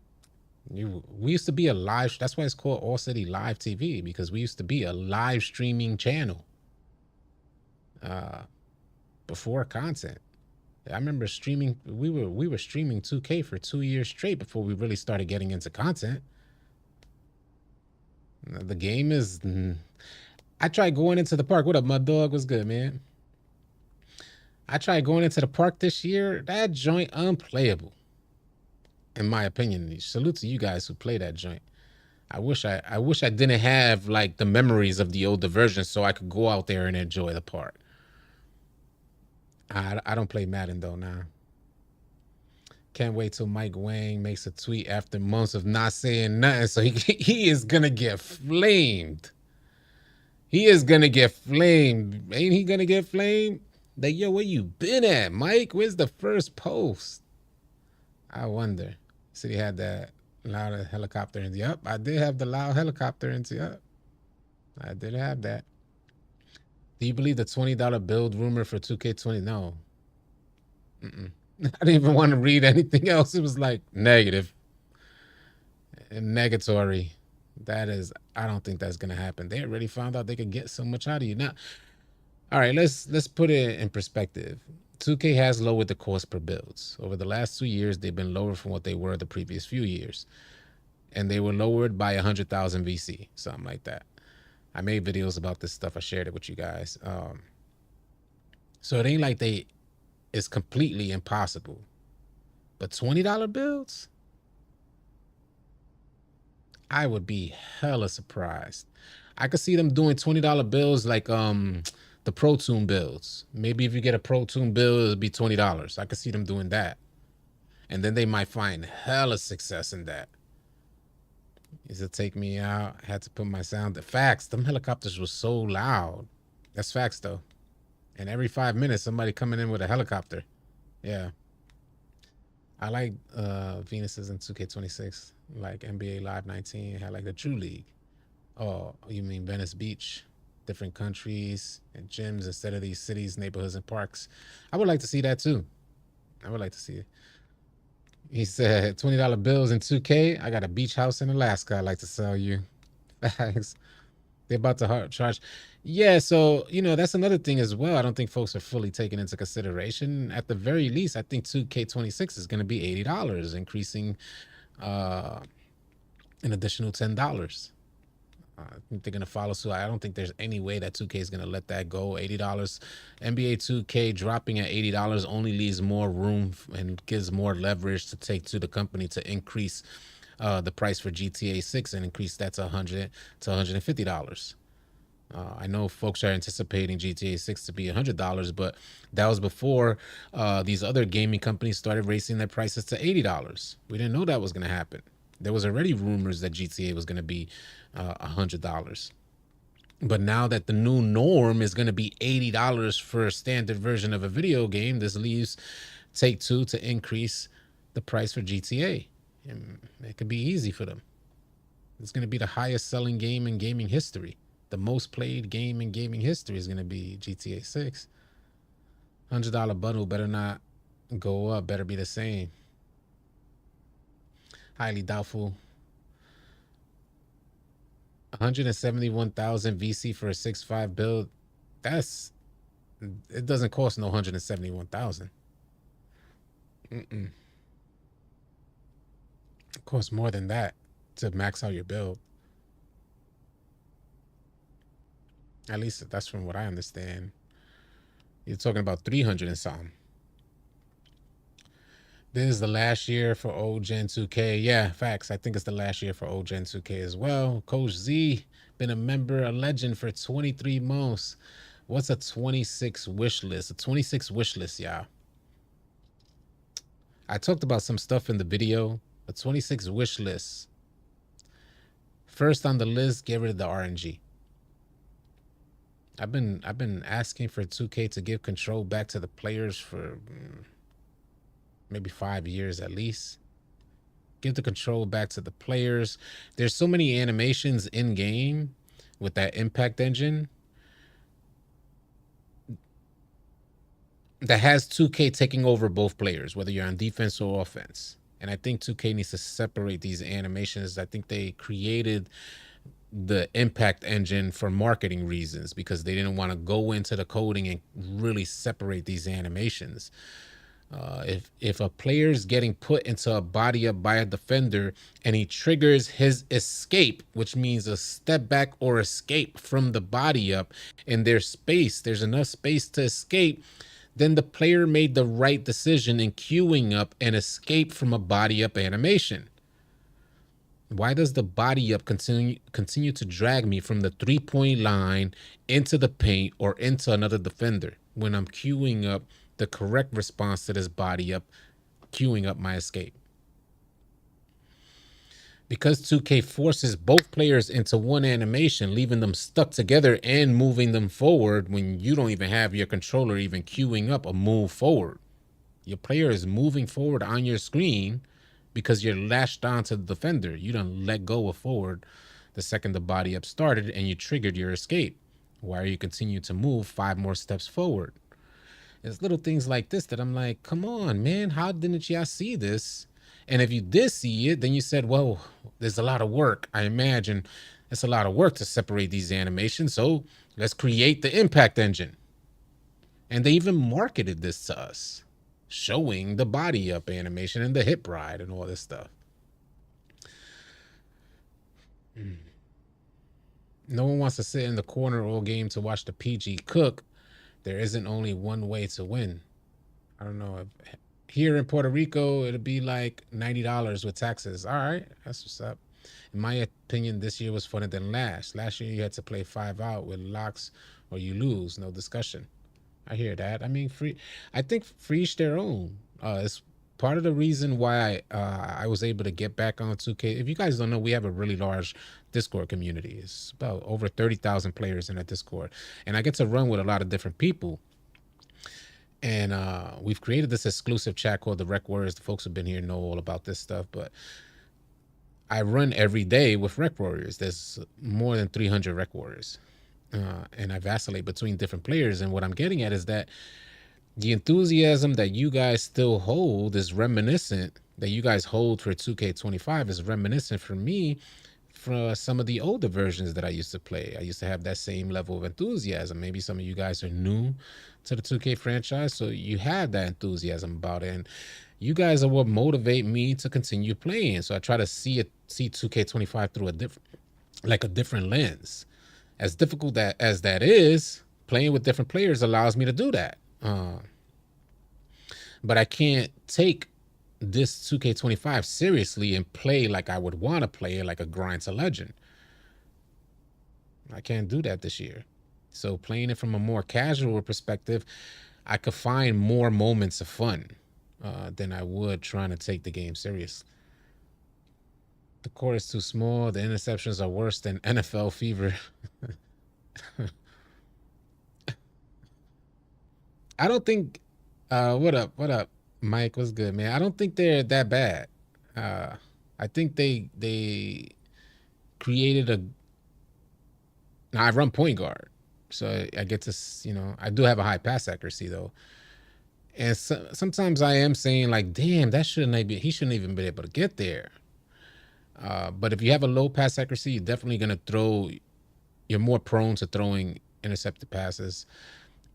We used to be a live. That's why it's called All City Live TV, because we used to be a live streaming channel before content. I remember streaming. We were streaming 2K for 2 years straight before we really started getting into content. The game is. I tried going into the park. What up, Mud Dog? What's good, man? I tried going into the park this year. That joint unplayable, in my opinion. Salute to you guys who play that joint. I wish I didn't have like the memories of the older version so I could go out there and enjoy the park. I don't play Madden though now. Can't wait till Mike Wang makes a tweet after months of not saying nothing. So he is gonna get flamed. He is gonna get flamed. Ain't he gonna get flamed? Like, yo, where you been at, Mike? Where's the first post? I wonder. So he had that loud helicopter in the Yep, I did have the loud helicopter in the Yep. I did have that. Do you believe the $20 build rumor for 2K20? No. I didn't even want to read anything else. It was like negative and negatory. That is, I don't think that's gonna happen. They already found out they could get so much out of you. Now, all right, let's put it in perspective. 2K has lowered the cost per builds. Over the last 2 years, they've been lower from what they were the previous few years. And they were lowered by 100,000 VC, something like that. I made videos about this stuff. I shared it with you guys. So it ain't like it's completely impossible. But $20 builds? I would be hella surprised. I could see them doing $20 bills like the Pro Tune builds. Maybe if you get a Pro Tune bill, it'll be $20. I could see them doing that. And then they might find hella success in that. Is it take me out? I had to put my sound. The facts. Them helicopters were so loud. That's facts though. And every 5 minutes, somebody coming in with a helicopter. Yeah. I like Venus's in 2K26, like NBA Live 19, had like the True League. Oh, you mean Venice Beach? different countries and gyms instead of these cities, neighborhoods, and parks. I would like to see that too. I would like to see it. He said $20 bills in 2K. I got a beach house in Alaska I'd like to sell you. Thanks. They're about to charge. Yeah, so that's another thing as well. I don't think folks are fully taking into consideration. At the very least, I think 2K26 is going to be $80, increasing uh an additional $10. I think they're going to follow suit. I don't think there's any way that 2K is going to let that go. $80. NBA 2K dropping at $80 only leaves more room and gives more leverage to take to the company to increase the price for GTA 6 and increase that to $100 to $150. I know folks are anticipating GTA 6 to be $100, but that was before these other gaming companies started raising their prices to $80. We didn't know that was going to happen. There was already rumors that GTA was going to be $100. But now that the new norm is going to be $80 for a standard version of a video game, this leaves Take-Two to increase the price for GTA. And it could be easy for them. It's going to be the highest selling game in gaming history. The most played game in gaming history is going to be GTA 6. $100 bundle better not go up, better be the same. Highly doubtful. 171,000 VC for a 6.5 build. It doesn't cost no 171,000. It costs more than that to max out your build. At least that's from what I understand. You're talking about 300 and something. This is the last year for old Gen 2K. Yeah, facts. I think it's the last year for old Gen 2K as well. Coach Z, been a member, a legend for 23 months. What's a 26 wish list? A 26 wish list, y'all. I talked about some stuff in the video. A 26 wish list. First on the list, get rid of the RNG. I've been asking for 2K to give control back to the players for maybe 5 years at least. Give the control back to the players. There's so many animations in game with that impact engine that has 2K taking over both players, whether you're on defense or offense. And I think 2K needs to separate these animations. I think they created the impact engine for marketing reasons because they didn't want to go into the coding and really separate these animations. If a player's getting put into a body up by a defender and he triggers his escape, which means a step back or escape from the body up, and there's enough space to escape, then the player made the right decision in queuing up an escape from a body up animation. Why does the body up continue to drag me from the 3-point line into the paint or into another defender when I'm queuing up the correct response to this body up, queuing up my escape? Because 2K forces both players into one animation, leaving them stuck together and moving them forward when you don't even have your controller even queuing up a move forward. Your player is moving forward on your screen because you're latched onto the defender. You don't let go of forward the second the body up started and you triggered your escape. Why are you continue to move 5 more steps forward? There's little things like this that I'm like, come on, man, how didn't y'all see this? And if you did see it, then you said, well, there's a lot of work. I imagine it's a lot of work to separate these animations. So let's create the impact engine. And they even marketed this to us, showing the body up animation and the hip ride and all this stuff. No one wants to sit in the corner all game to watch the PG cook. There isn't only one way to win. I don't know. Here in Puerto Rico, it'll be like $90 with taxes. All right, that's what's up. In my opinion, this year was funner than last. Last year, you had to play 5 out with locks or you lose. No discussion. I hear that. I mean, I think for each their own. It's part of the reason why I was able to get back on 2K. If you guys don't know, we have a really large Discord community. It's about over 30,000 players in that Discord. And I get to run with a lot of different people. And we've created this exclusive chat called the Rec Warriors. The folks who've been here know all about this stuff. But I run every day with Rec Warriors. There's more than 300 Rec Warriors. and I vacillate between different players. And what I'm getting at is that the enthusiasm that you guys still hold is reminiscent, that you guys hold for 2K25 is reminiscent for me for some of the older versions that I used to play. I used to have that same level of enthusiasm. Maybe some of you guys are new to the 2K franchise, so you have that enthusiasm about it. And you guys are what motivate me to continue playing. So I try to see 2K25 through a different lens. As difficult as that is, playing with different players allows me to do that. But I can't take this 2K25 seriously and play like I would want to play it, like a grind to legend. I can't do that this year. So playing it from a more casual perspective, I could find more moments of fun than I would trying to take the game serious. The court is too small. The interceptions are worse than NFL fever. I don't think. What up? What up, Mike? What's good, man? I don't think they're that bad. I think they created a. Now I run point guard, so I get to I do have a high pass accuracy though, and sometimes I am saying like, damn, that shouldn't be. He shouldn't even be able to get there. But if you have a low pass accuracy, you're definitely gonna throw. You're more prone to throwing intercepted passes,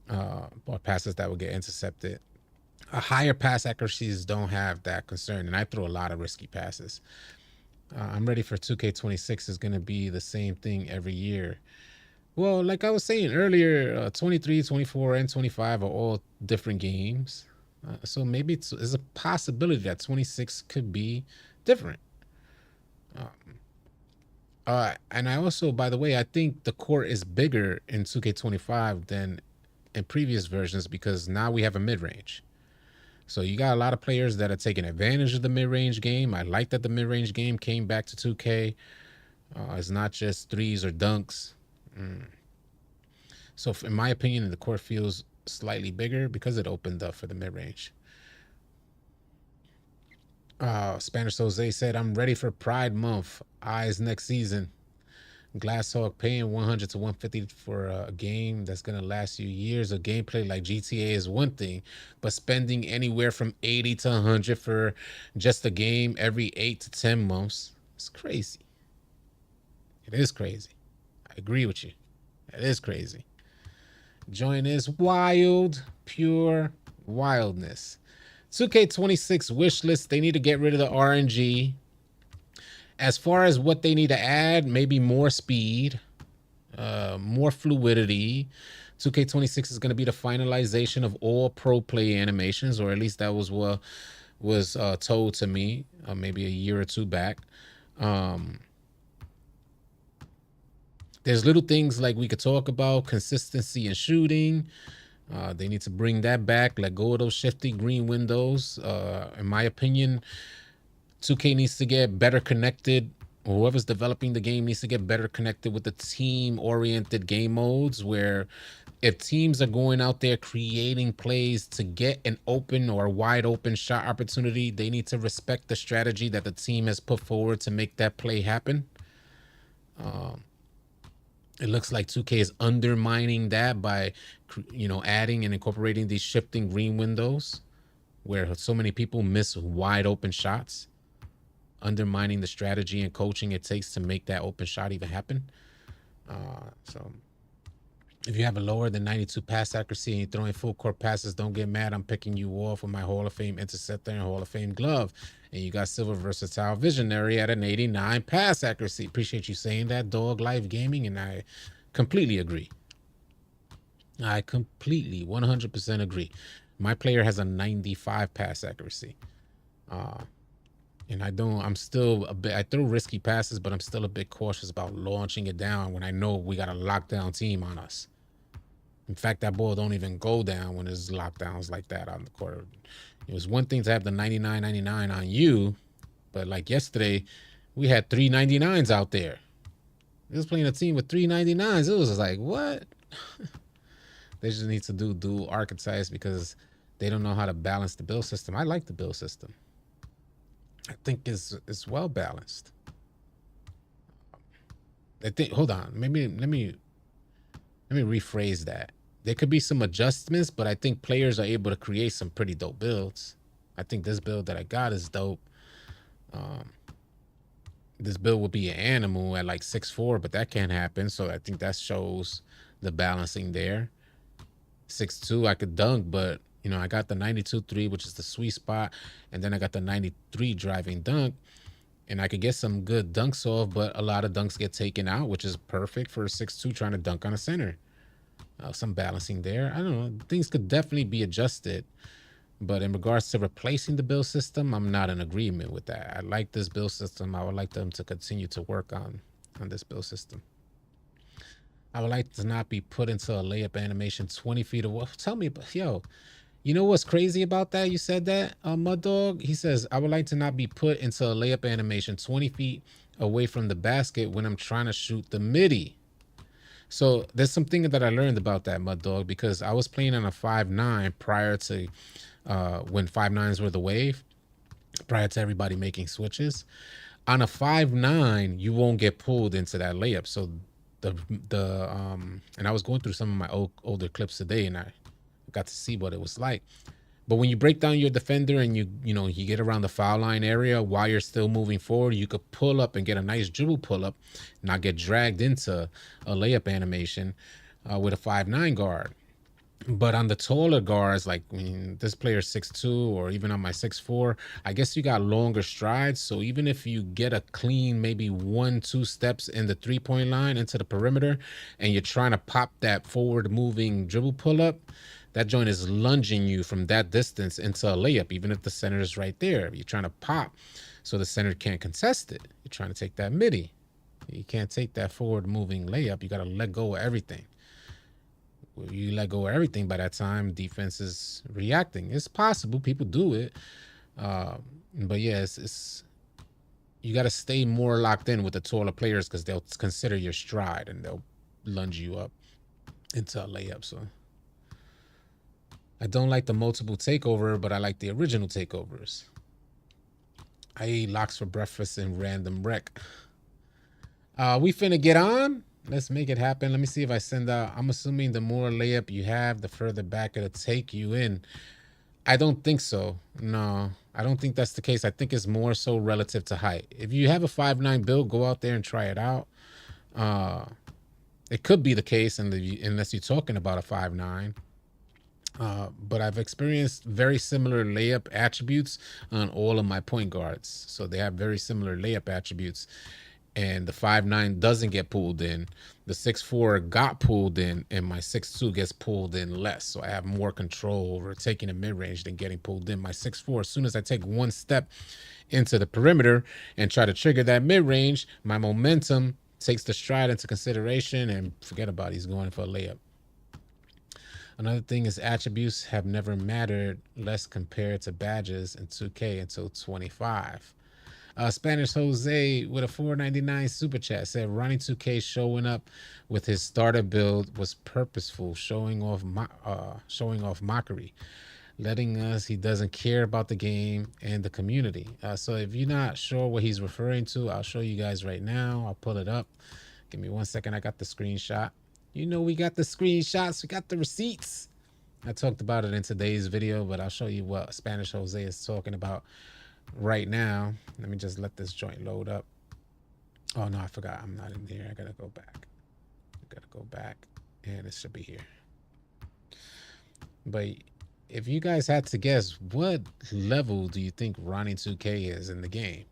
or passes that will get intercepted. Higher pass accuracies don't have that concern, and I throw a lot of risky passes. I'm ready for 2K26 is going to be the same thing every year. Well, like I was saying earlier, 23, 24, and 25 are all different games. So maybe there's a possibility that 26 could be different. And I also, by the way, I think the court is bigger in 2K25 than in previous versions because now we have a mid-range. So you got a lot of players that are taking advantage of the mid-range game. I like that the mid-range game came back to 2K. It's not just threes or dunks. So in my opinion, the court feels slightly bigger because it opened up for the mid-range. Spanish Jose said, I'm ready for Pride Month. Eyes next season. Glasshawk paying 100 to 150 for a game that's going to last you years of gameplay like GTA is one thing, but spending anywhere from 80 to 100 for just a game every 8 to 10 months, it's crazy. It is crazy. I agree with you. It is crazy. Join is wild, pure wildness. 2K26 wish list, they need to get rid of the RNG. As far as what they need to add, maybe more speed, more fluidity. 2K26 is going to be the finalization of all ProPlay animations, or at least that was what was told to me maybe a year or two back. There's little things like we could talk about, consistency in shooting. They need to bring that back, let go of those shifty green windows. In my opinion, 2K needs to get better connected. Whoever's developing the game needs to get better connected with the team-oriented game modes, where if teams are going out there creating plays to get an open or wide open shot opportunity, they need to respect the strategy that the team has put forward to make that play happen. It looks like 2K is undermining that by, adding and incorporating these shifting green windows where so many people miss wide open shots, undermining the strategy and coaching it takes to make that open shot even happen. So if you have a lower than 92 pass accuracy and you're throwing full court passes, don't get mad. I'm picking you off with my Hall of Fame interceptor and Hall of Fame glove. And you got Silver Versatile Visionary at an 89 pass accuracy. Appreciate you saying that, Dog Life Gaming, and I completely agree. I completely 100% agree. My player has a 95 pass accuracy. And I'm still a bit, I throw risky passes, but I'm still a bit cautious about launching it down when I know we got a lockdown team on us. In fact, that ball don't even go down when there's lockdowns like that on the court. It was one thing to have the 99.99 on you, but like yesterday, we had 399s out there. We was playing a team with 399s. It was like, what? They just need to do dual archetypes because they don't know how to balance the build system. I like the build system. I think it's well balanced. I think. Hold on. Maybe let me Let me rephrase that. There could be some adjustments, but I think players are able to create some pretty dope builds. I think this build that I got is dope. Um, this build will be an animal at like 6'4", but that can't happen. So I think that shows the balancing there. 6'2", I could dunk, but you know, I got the 92-3, which is the sweet spot, and then I got the 93 driving dunk, and I could get some good dunks off, but a lot of dunks get taken out, which is perfect for a 6'2" trying to dunk on a center. Some balancing there. I don't know. Things could definitely be adjusted, but in regards to replacing the build system, I'm not in agreement with that. I like this build system. I would like them to continue to work on this build system. I would like to not be put into a layup animation 20 feet away. Tell me, yo, you know what's crazy about that? You said that, Mud Dog. He says, I would like to not be put into a layup animation 20 feet away from the basket when I'm trying to shoot the midi. So there's something that I learned about that, Mud Dog, because I was playing on a 5'9" prior to when 5'9s were the wave, prior to everybody making switches. On a 5'9", you won't get pulled into that layup. So and I was going through some of my older clips today, and I got to see what it was like. But when you break down your defender and you get around the foul line area while you're still moving forward, you could pull up and get a nice dribble pull up, not get dragged into a layup animation with a 5'9" guard. But on the taller guards, like this player's 6'2", or even on my 6'4", I guess you got longer strides. So even if you get a clean, maybe 1-2 steps in the 3-point line into the perimeter, and you're trying to pop that forward moving dribble pull up, that joint is lunging you from that distance into a layup, even if the center is right there. You're trying to pop, so the center can't contest it. You're trying to take that midi. You can't take that forward moving layup. You got to let go of everything. You let go of everything, by that time defense is reacting. It's possible, people do it, but yeah, it's you got to stay more locked in with the taller players, because they'll consider your stride and they'll lunge you up into a layup. So I don't like the multiple takeover, but I like the original takeovers. I ate lox for breakfast in random wreck. We finna get on. Let's make it happen. Let me see if I send out. I'm assuming the more layup you have, the further back it'll take you in. I don't think so. No, I don't think that's the case. I think it's more so relative to height. If you have a 5'9" build, go out there and try it out. It could be the case unless you're talking about a 5'9". But I've experienced very similar layup attributes on all of my point guards. So they have very similar layup attributes. And the 5'9" doesn't get pulled in. The 6'4" got pulled in, and my 6'2" gets pulled in less. So I have more control over taking a mid-range than getting pulled in. My 6'4", as soon as I take one step into the perimeter and try to trigger that mid-range, my momentum takes the stride into consideration, and forget about it, he's going for a layup. Another thing is attributes have never mattered less compared to badges in 2K until 25. Spanish Jose with a $4.99 super chat said Ronnie 2K showing up with his starter build was purposeful, showing off mockery, letting us he doesn't care about the game and the community. So if you're not sure what he's referring to, I'll show you guys right now. I'll pull it up. Give me 1 second. I got the screenshot. You know, we got the screenshots. We got the receipts. I talked about it in today's video, but I'll show you what Spanish Jose is talking about right now. Let me just let this joint load up. Oh no, I forgot. I'm not in here. I gotta go back. And it should be here. But if you guys had to guess, what level do you think Ronnie 2K is in the game?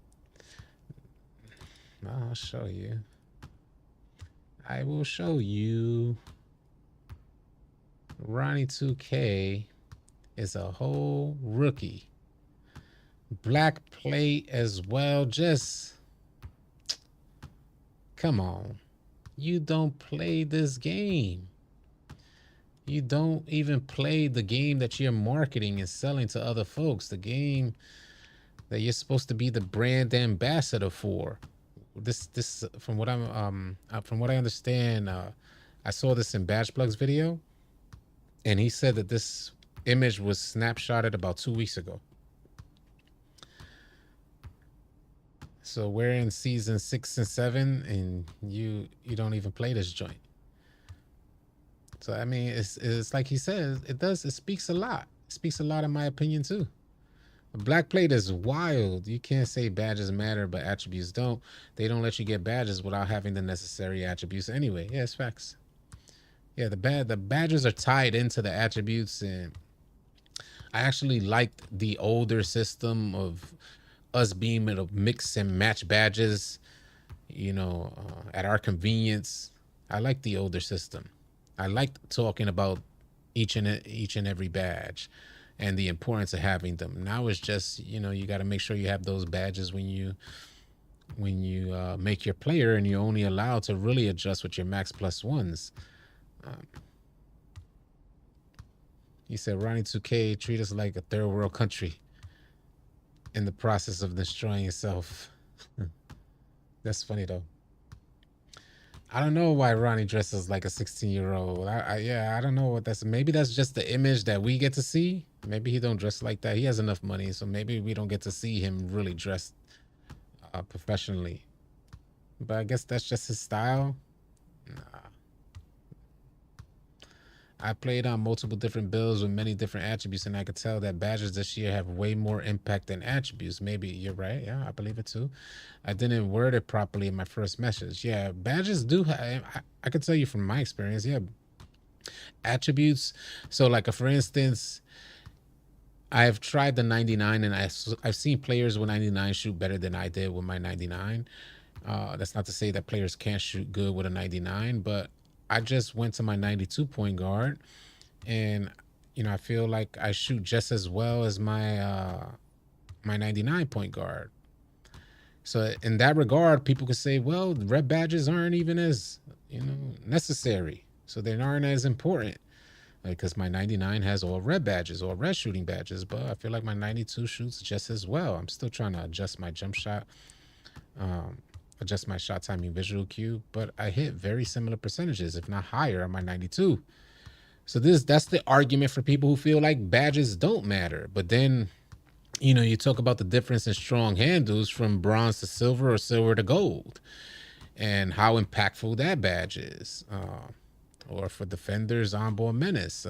I'll show you. I will show you. Ronnie 2K is a whole rookie. Black plate as well. Just come on. You don't play this game. You don't even play the game that you're marketing and selling to other folks. The game that you're supposed to be the brand ambassador for. This from what I understand, I saw this in Badge Plug's video, and he said that this image was snapshotted about 2 weeks ago. So we're in season 6 and 7, and you don't even play this joint. So I mean, it's like he says, it speaks a lot. It speaks a lot in my opinion too. Black plate is wild. You can't say badges matter, but attributes don't. They don't let you get badges without having the necessary attributes anyway. Yeah, it's facts. Yeah, the badges are tied into the attributes, and I actually liked the older system of us being able to mix and match badges, at our convenience. I like the older system. I liked talking about each and every badge and the importance of having them. Now it's just, you got to make sure you have those badges when you make your player, and you're only allowed to really adjust with your max plus ones. He said Ronnie 2K treat us like a third world country in the process of destroying itself. That's funny though. I don't know why Ronnie dresses like a 16-year-old. I don't know what that's. Maybe that's just the image that we get to see. Maybe he don't dress like that. He has enough money, so maybe we don't get to see him really dressed professionally. But I guess that's just his style. Nah. I played on multiple different builds with many different attributes, and I could tell that badges this year have way more impact than attributes. Maybe you're right. Yeah, I believe it too. I didn't word it properly in my first message. Yeah, badges do. I could tell you from my experience. Yeah, attributes. So, like, for instance, I've tried the 99, and I've seen players with 99 shoot better than I did with my 99. That's not to say that players can't shoot good with a 99, but I just went to my 92 point guard, and I feel like I shoot just as well as my 99 point guard. So in that regard, people could say, well, red badges aren't even as necessary, so they aren't as important, because my 99 has all red badges, all red shooting badges. But I feel like my 92 shoots just as well. I'm still trying to adjust my jump shot. Adjust my shot timing visual cue, but I hit very similar percentages, if not higher, on my 92. So that's the argument for people who feel like badges don't matter. But then, you talk about the difference in strong handles from bronze to silver or silver to gold, and how impactful that badge is. Or for defenders, on-ball menace,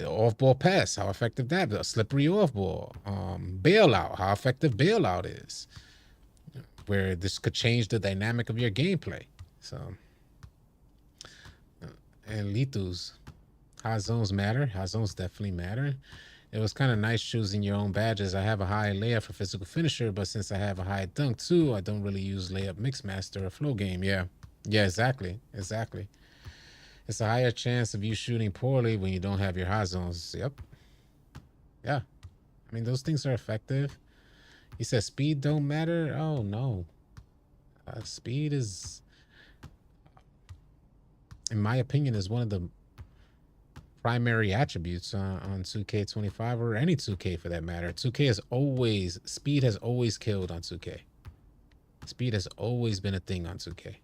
off-ball pass, how effective that is. A slippery off-ball. Bailout, how effective bailout is, where this could change the dynamic of your gameplay. So, and lethals, hot zones matter. Hot zones definitely matter. It was kind of nice choosing your own badges. I have a high layup for physical finisher, but since I have a high dunk too, I don't really use layup mixmaster or flow game. Yeah, exactly. It's a higher chance of you shooting poorly when you don't have your hot zones. Yep. Yeah. I mean, those things are effective. He says speed don't matter. Oh no, speed is, in my opinion, is one of the primary attributes on 2K25, or any 2K for that matter. 2K has always, speed has always killed on 2K. Speed has always been a thing on 2K.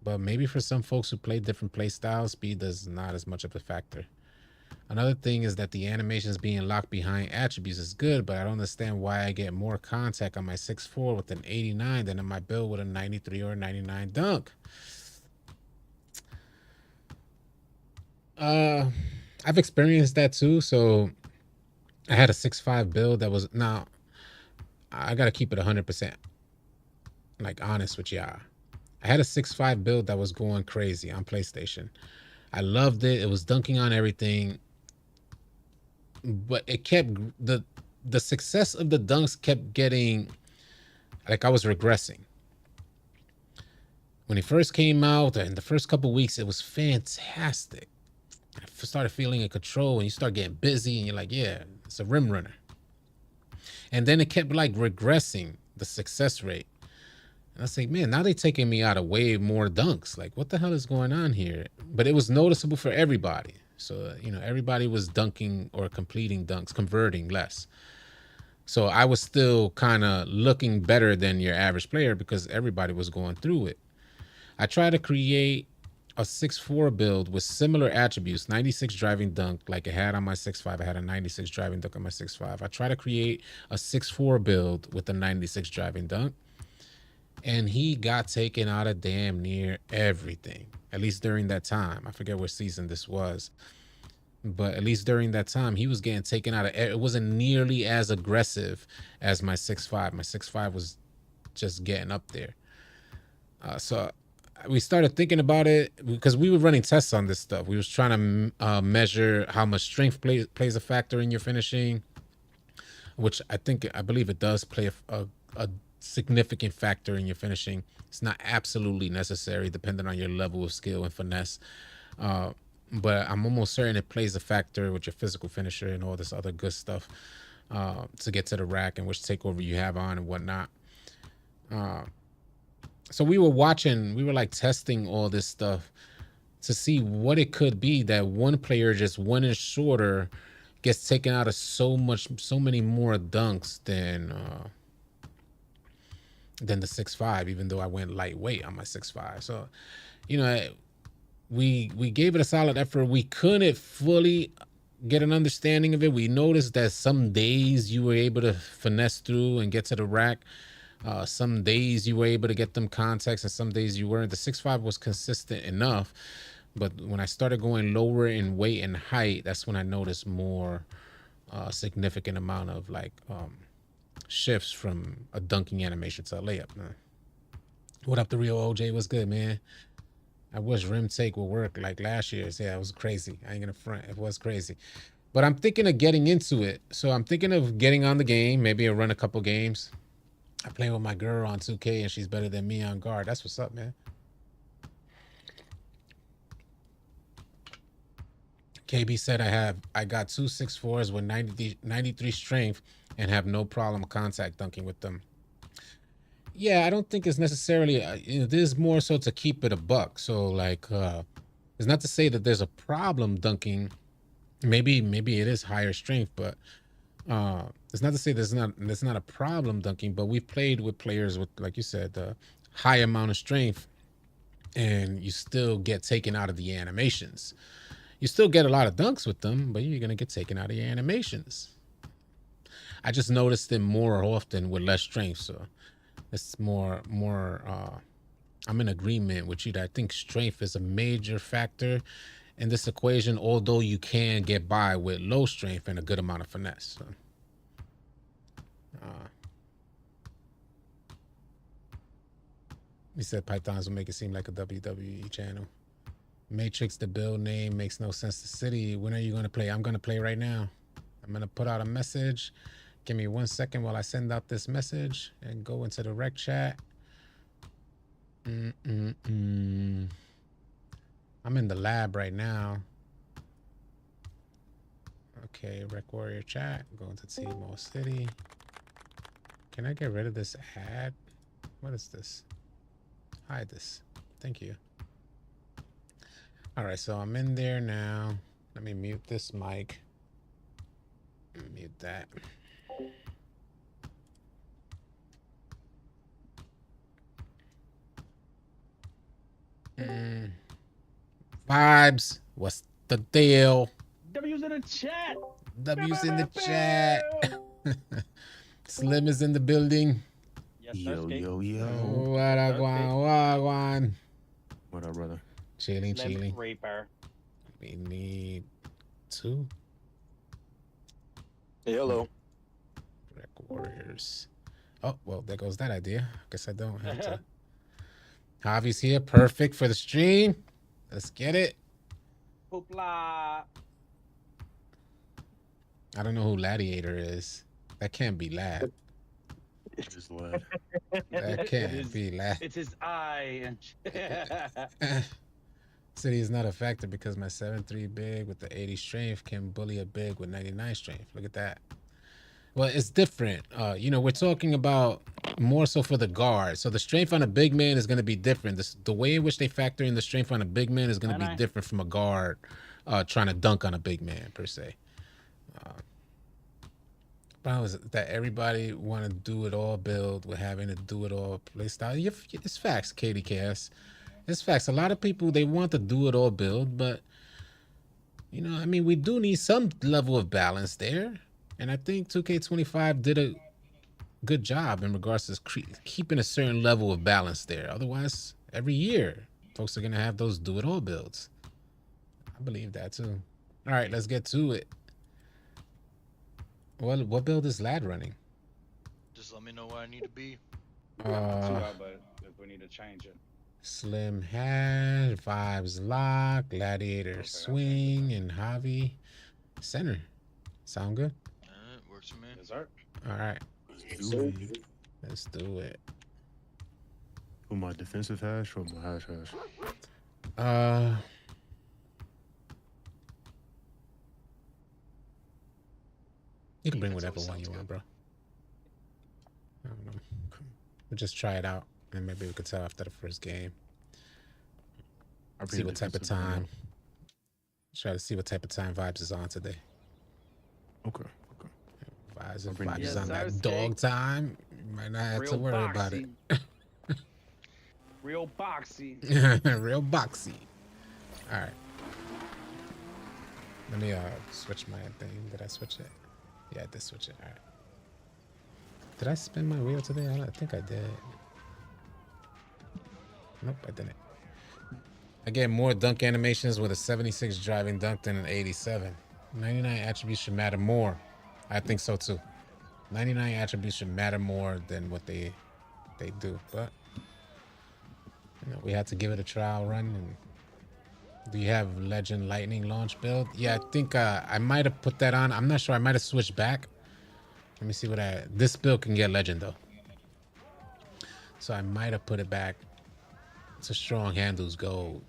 But maybe for some folks who play different play styles, speed is not as much of a factor. Another thing is that the animations being locked behind attributes is good, but I don't understand why I get more contact on my 6'4" with an 89 than on my build with a 93 or 99 dunk. I've experienced that too. So I had a 6'5" build that was, now I gotta keep it 100% like honest with y'all. I had a 6'5" build that was going crazy on PlayStation. I loved it. It was dunking on everything, but it kept, the success of the dunks kept getting, like, I was regressing. When it first came out, in the first couple weeks, it was fantastic. I started feeling in control, and you start getting busy, and you're like, yeah, it's a rim runner. And then it kept like regressing, the success rate. And I was like, man, now they're taking me out of way more dunks. Like, what the hell is going on here? But it was noticeable for everybody. So, everybody was dunking or completing dunks, converting less. So I was still kind of looking better than your average player because everybody was going through it. I tried to create a 6'4" build with similar attributes, 96 driving dunk like I had on my 6'5". I had a 96 driving dunk on my 6'5". I tried to create a 6'4" build with a 96 driving dunk, and he got taken out of damn near everything. At least during that time, I forget what season this was, but at least during that time, he was getting taken out of. It wasn't nearly as aggressive as my 6'5". My 6'5" was just getting up there. So we started thinking about it because we were running tests on this stuff. We was trying to measure how much strength plays a factor in your finishing, which I believe it does play a significant factor in your finishing. It's not absolutely necessary, depending on your level of skill and finesse. But I'm almost certain it plays a factor with your physical finisher and all this other good stuff to get to the rack and which takeover you have on and whatnot. So we were like testing all this stuff to see what it could be that one player just 1 inch shorter gets taken out of so many more dunks than the 6'5", even though I went lightweight on my 6'5". So, you know, we gave it a solid effort. We couldn't fully get an understanding of it. We noticed that some days you were able to finesse through and get to the rack. Some days you were able to get them contacts, and some days you weren't. The 6'5" was consistent enough, but when I started going lower in weight and height, that's when I noticed more significant amount of like shifts from a dunking animation to a layup. Man. What up, the real OJ? What's good, man? I wish rim take would work like last year's. Yeah, it was crazy. I ain't gonna front. It was crazy. But I'm thinking of getting into it. So I'm thinking of getting on the game. Maybe I'll run a couple games. I play with my girl on 2K and she's better than me on guard. That's what's up, man. KB said I got 2 6'4s with 93 strength and have no problem contact dunking with them. Yeah, I don't think it's necessarily this is more so to keep it a buck. So like it's not to say that there's a problem dunking. Maybe it is higher strength, but it's not to say there's not a problem dunking, but we've played with players with, like you said, the high amount of strength, and you still get taken out of the animations. You still get a lot of dunks with them, but you're gonna get taken out of your animations. I just noticed it more often with less strength, so it's more. I'm in agreement with you that I think strength is a major factor in this equation, although you can get by with low strength and a good amount of finesse. So. He said Pythons will make it seem like a WWE channel. Matrix, the build name makes no sense to City. When are you going to play? I'm going to play right now. I'm going to put out a message. Give me 1 second while I send out this message and go into the rec chat. I'm in the lab right now. Okay, Rec Warrior chat. Go into T-Mo City. Can I get rid of this ad? What is this? Hide this. Thank you. All right, so I'm in there now. Let me mute this mic. Mute that. Vibes. What's the deal? W's in the chat. W's in the chat. Slim is in the building. Yes, Yo. What up, Juan? What up, brother? Chilling. Reaper. We need 2. Hey, hello. Rec Warriors. Oh, well, there goes that idea. Guess I don't have to. Javi's here. Perfect for the stream. Let's get it. ProPlay. I don't know who Gladiator is. That can't be Lad. Just lad. That can't be Lad. It's his eye. City is not a factor because my 7'3" big with the 80 strength can bully a big with 99 strength. Look at that. Well, it's different. We're talking about more so for the guard. So the strength on a big man is going to be different. The way in which they factor in the strength on a big man is going to be different from a guard trying to dunk on a big man, per se. How is it that everybody want to do it all build with having to do it all play style? It's facts, KDKS. It's facts. A lot of people, they want to do it all build, but, we do need some level of balance there. And I think 2K25 did good job in regards to keeping a certain level of balance there. Otherwise, every year, folks are gonna have those do-it-all builds. I believe that too. All right, let's get to it. What build is Lad running? Just let me know where I need to be. Two out, but if we need to change it. Slim Hash, Vibes Lock, Gladiator Okay, Swing, and Javi Center. Sound good? Works for me. Yes, sir. All right, Let's do it. let's do it. For my defensive hash or my hash? You can bring Defense whatever always one you sounds want, good. bro. I don't know. We'll just try it out, and maybe we could tell after the first game. I See bring what type of defensive one time. Try to see what type of time Vibes is on today. up. Okay. Vibes, I'll if bring Vibes is the- on Yes, that sir, dog time, you might not have to worry about it. Real boxy. Real boxy. All right. Let me switch my thing. Did I switch it? Yeah, I did switch it. All right. Did I spin my wheel today? I think I did. Nope, I didn't. I get more dunk animations with a 76 driving dunk than an 87. 99 attributes should matter more. I think so too. 99 attributes should matter more than what they do. But you know, we had to give it a trial run. And do you have Legend Lightning launch build? Yeah, I think I might have put that on. I'm not sure. I might have switched back. Let me see what this build can get Legend though. So I might have put it back to strong handles gold.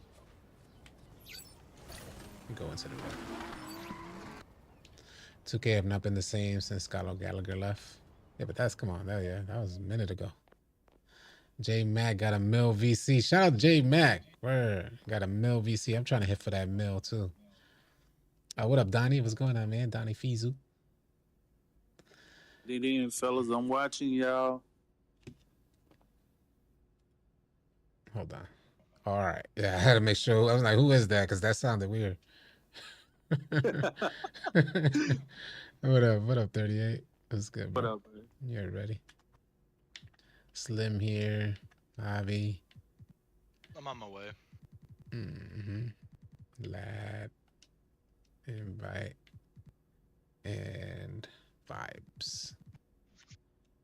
We go into the red. 2K have not been the same since Scott Gallagher left. Yeah, but that's, come on, that was a minute ago. J Mac got a mil VC. Shout out J Mac. Word. Got a mil VC. I'm trying to hit for that mil too. What up, Donnie? What's going on, man? Donnie Fizu. Get in, fellas. I'm watching y'all. Hold on. All right. Yeah, I had to make sure. I was like, who is that? Because that sounded weird. What up? What up, 38? That's good, bro. What up, man? You're ready. Slim here. Javi. I'm on my way. Lad. Invite. And Vibes.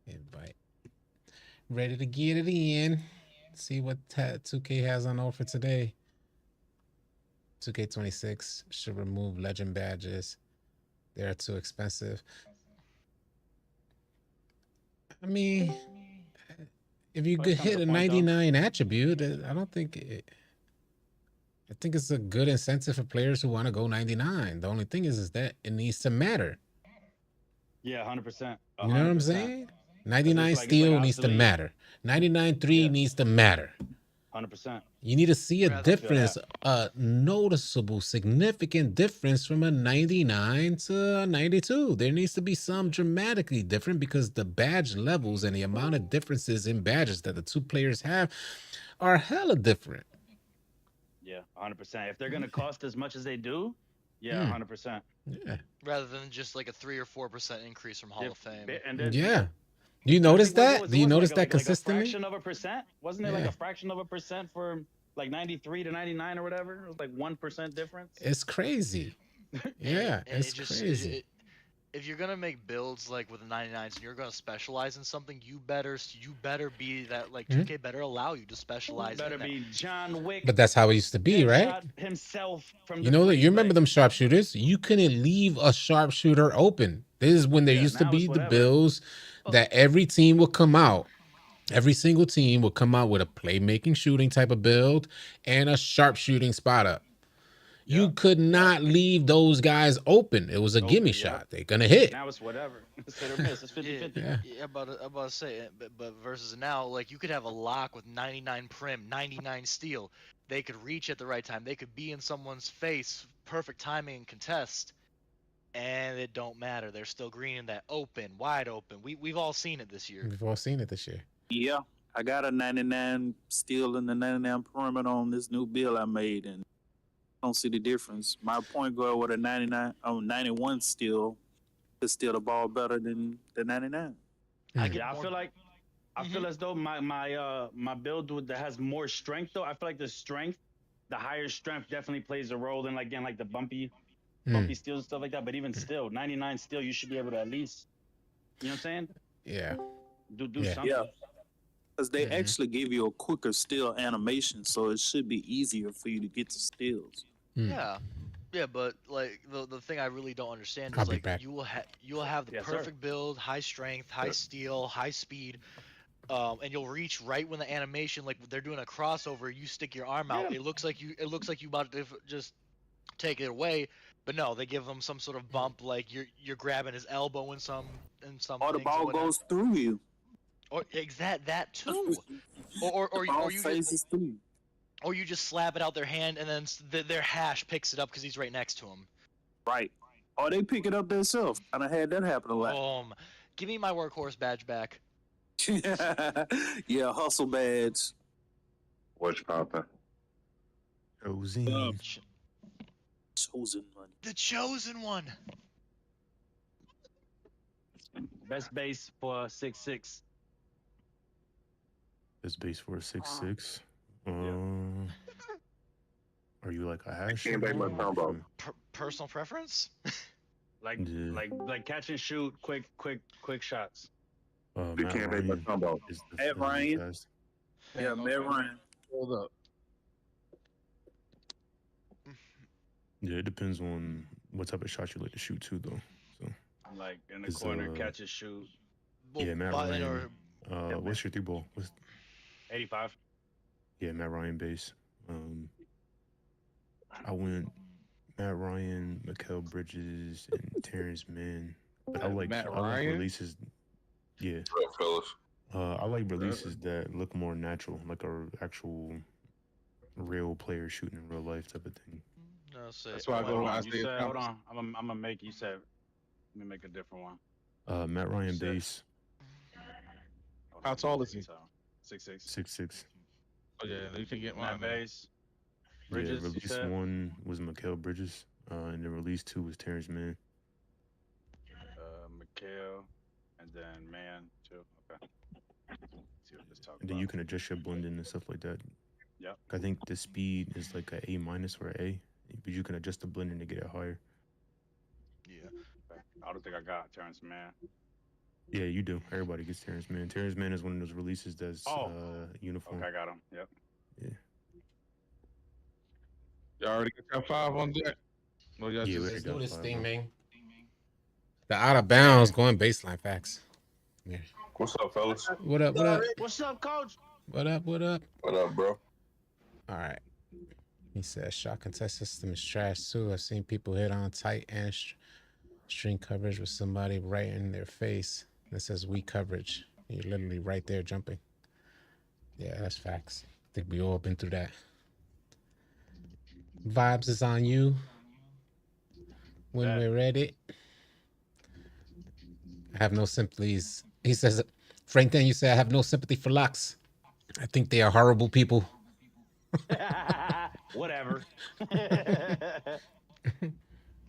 Invite. Ready to get it in. See what 2K has on offer today. 2K26 should remove legend badges. They're too expensive. I mean, if you could hit a 99 attribute, I don't think I think it's a good incentive for players who want to go 99. The only thing is that it needs to matter. Yeah, 100%. You know what I'm saying? 99 it's like steal needs to obsolete. matter. 99.3 needs to matter. 100%. You need to see a Rather feel difference, a noticeable, significant difference from a 99 to a 92. There needs to be some dramatically different because the badge levels and the amount of differences in badges that the two players have are hella different. Yeah, 100%. If they're gonna cost as much as they do, yeah, 100%. Yeah. Rather than just like a 3 or 4% increase from Hall of Fame. And then, Yeah. Do you I notice think what that? was- Do you was notice like that a consistently? fraction of a percent? Wasn't it like Yeah. a fraction of a percent for like 93 to 99 or whatever? It was like 1% difference. It's crazy. Yeah, And it's crazy. If you're gonna make builds like with the 99s and you're gonna specialize in something, you better be that like 2K better allow you to specialize. Better in that. be John Wick. But that's how it used to be, right? shot himself from You the know, free you remember play. them sharpshooters? You couldn't leave a sharpshooter open. This is when there Yeah, used to now be it's the whatever. bills that every team would come out. Every single team would come out with a playmaking shooting type of build and a sharpshooting spot up. You Yeah. could not leave those guys open. It was a gimme yeah. shot. They're gonna hit. Now it's whatever. It's hit or miss. It's 50-50. Yeah. Yeah, I'm about to say, but versus now, like you could have a lock with 99 prim, 99 steal. They could reach at the right time. They could be in someone's face, perfect timing and contest, and it don't matter. They're still greening that open, wide open. We've all seen it this year. We've all seen it this year. Yeah, I got a 99 steal and the 99 perimeter on this new build I made, and I don't see the difference. My point guard with a 91 steal could steal the ball better than the 99. I Mm. get Yeah, I more. feel like I feel as though my build that has more strength though. I feel like the higher strength definitely plays a role in like getting like the bumpy steals and stuff like that. But even still, 99 steel, you should be able to at least, you know what I'm saying? Yeah. Do Yeah. something. Yeah, because they Mhm. actually give you a quicker steal animation, so it should be easier for you to get to steals. Mm. Yeah. Yeah, but like the thing I really don't understand I'll is be like back. you will have the Yes, sir. perfect build, high strength, high steel, high speed, and you'll reach right when the animation, like they're doing a crossover, you stick your arm out. Yeah. It looks like you about to just take it away, but no, they give them some sort of bump, like you're grabbing his elbow in some Or the things or ball whatnot. goes through you. Or that too, or The ball or you just phases through you. or you just slap it out their hand and then their hash picks it up because he's right next to him. Right. Or they pick it up themselves. And I had that happen a lot. Give me my workhorse badge back. Yeah, hustle badge. What's poppin'? Chosen. Chosen money. The chosen one. Best base for 6'6". This base for a 6'6". Yeah. Are you like a hash? Can't make my or combo. Personal preference? Like Yeah. like catch and shoot, quick shots. You Matt can't make my Ryan combo. is the Matt fast- Ryan. fast. Yeah, Matt Ryan. Hold up. Yeah, it depends on what type of shot you like to shoot too, though. So Like in the Is, corner, uh, catch and shoot. yeah, Matt Button Ryan. or What's your three ball? 85. Yeah, Matt Ryan base. I went Matt Ryan, Mikael Bridges, and Terrence Mann. But I like Ryan? releases. Yeah, What's up, fellas? I like releases that look more natural, like a actual real player shooting in real life type of thing. no, say, That's why I go Hold to on, you Isaiah said, hold Thomas. on. I'm gonna make you said. Let me make a different one. Matt Ryan Shit. base, Hold How on. tall is he? So, 6'6". 6'6". Oh yeah, you can get Matt mine. base. Bridges, Yeah, you release said? 1 was Mikael Bridges, and then release 2 was Terrence Mann. Mikhail, and then man too. Okay. See what this talk And then you can adjust your blending and stuff like that. Yep. I think the speed is like a A- or a A, but you can adjust the blending to get it higher. yeah. Okay. I don't think I got Terrence Man. Yeah, you do. Everybody gets Terrence Mann. Terrence Mann is one of those releases that's uniform. Okay, I got him. Yep. You already got your 5 on deck. Well, y'all Yeah, we just already got this 5, thing, bro. man. The out of bounds going baseline facts. Yeah. What's up, fellas? What up? What up? What's up, coach? What up? What up? What up, bro? All right. He says shot contest system is trash too. I've seen people hit on tight and string coverage with somebody right in their face that says weak coverage. You're literally right there jumping. Yeah, that's facts. I think we all been through that. Vibes is on you when Bet. we're ready. I have no sympathies. He says, Frank, then you say I have no sympathy for locks. I think they are horrible people. Whatever.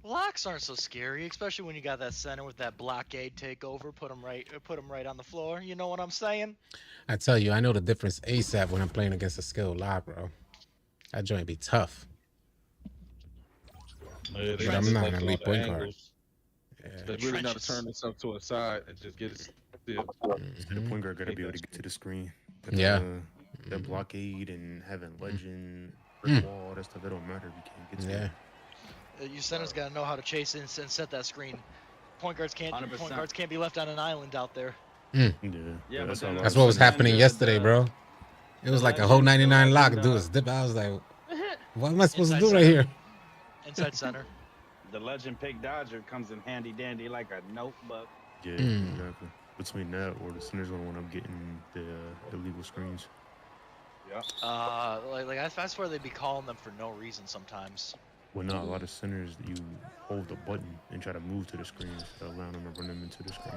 Locks aren't so scary, especially when you got that center with that blockade takeover. Put him right on the floor. You know what I'm saying? I tell you, I know the difference ASAP when I'm playing against a skilled lock, bro. That joint be tough. Yeah, But I'm not an elite point guard. angles. Yeah. They really got to Trenches. turn this up to a side and just get it still. So the point guard got to be able to get to the screen. But, Yeah. That blockade and having legend, brick wall, that stuff, that don't matter if you can't get to Yeah. it. You centers got to know how to chase in and set that screen. Point guards can't. 100%. Point guards can't be left on an island out there. Yeah, Yeah, that's but how then I That's was what was And then happening the- yesterday, bro. It was like a whole legend, 99 lock. legend, Dude, was dip. I was like, what am I supposed to Inside do right center. here? Inside center. The legend pick dodger comes in handy dandy like a notebook. Yeah, Mm. exactly. Between that or the center's gonna want up getting the illegal screens. I swear they'd be calling them for no reason sometimes. Well, not a lot of centers. You hold the button and try to move to the screen instead of allowing them to run them into the screen.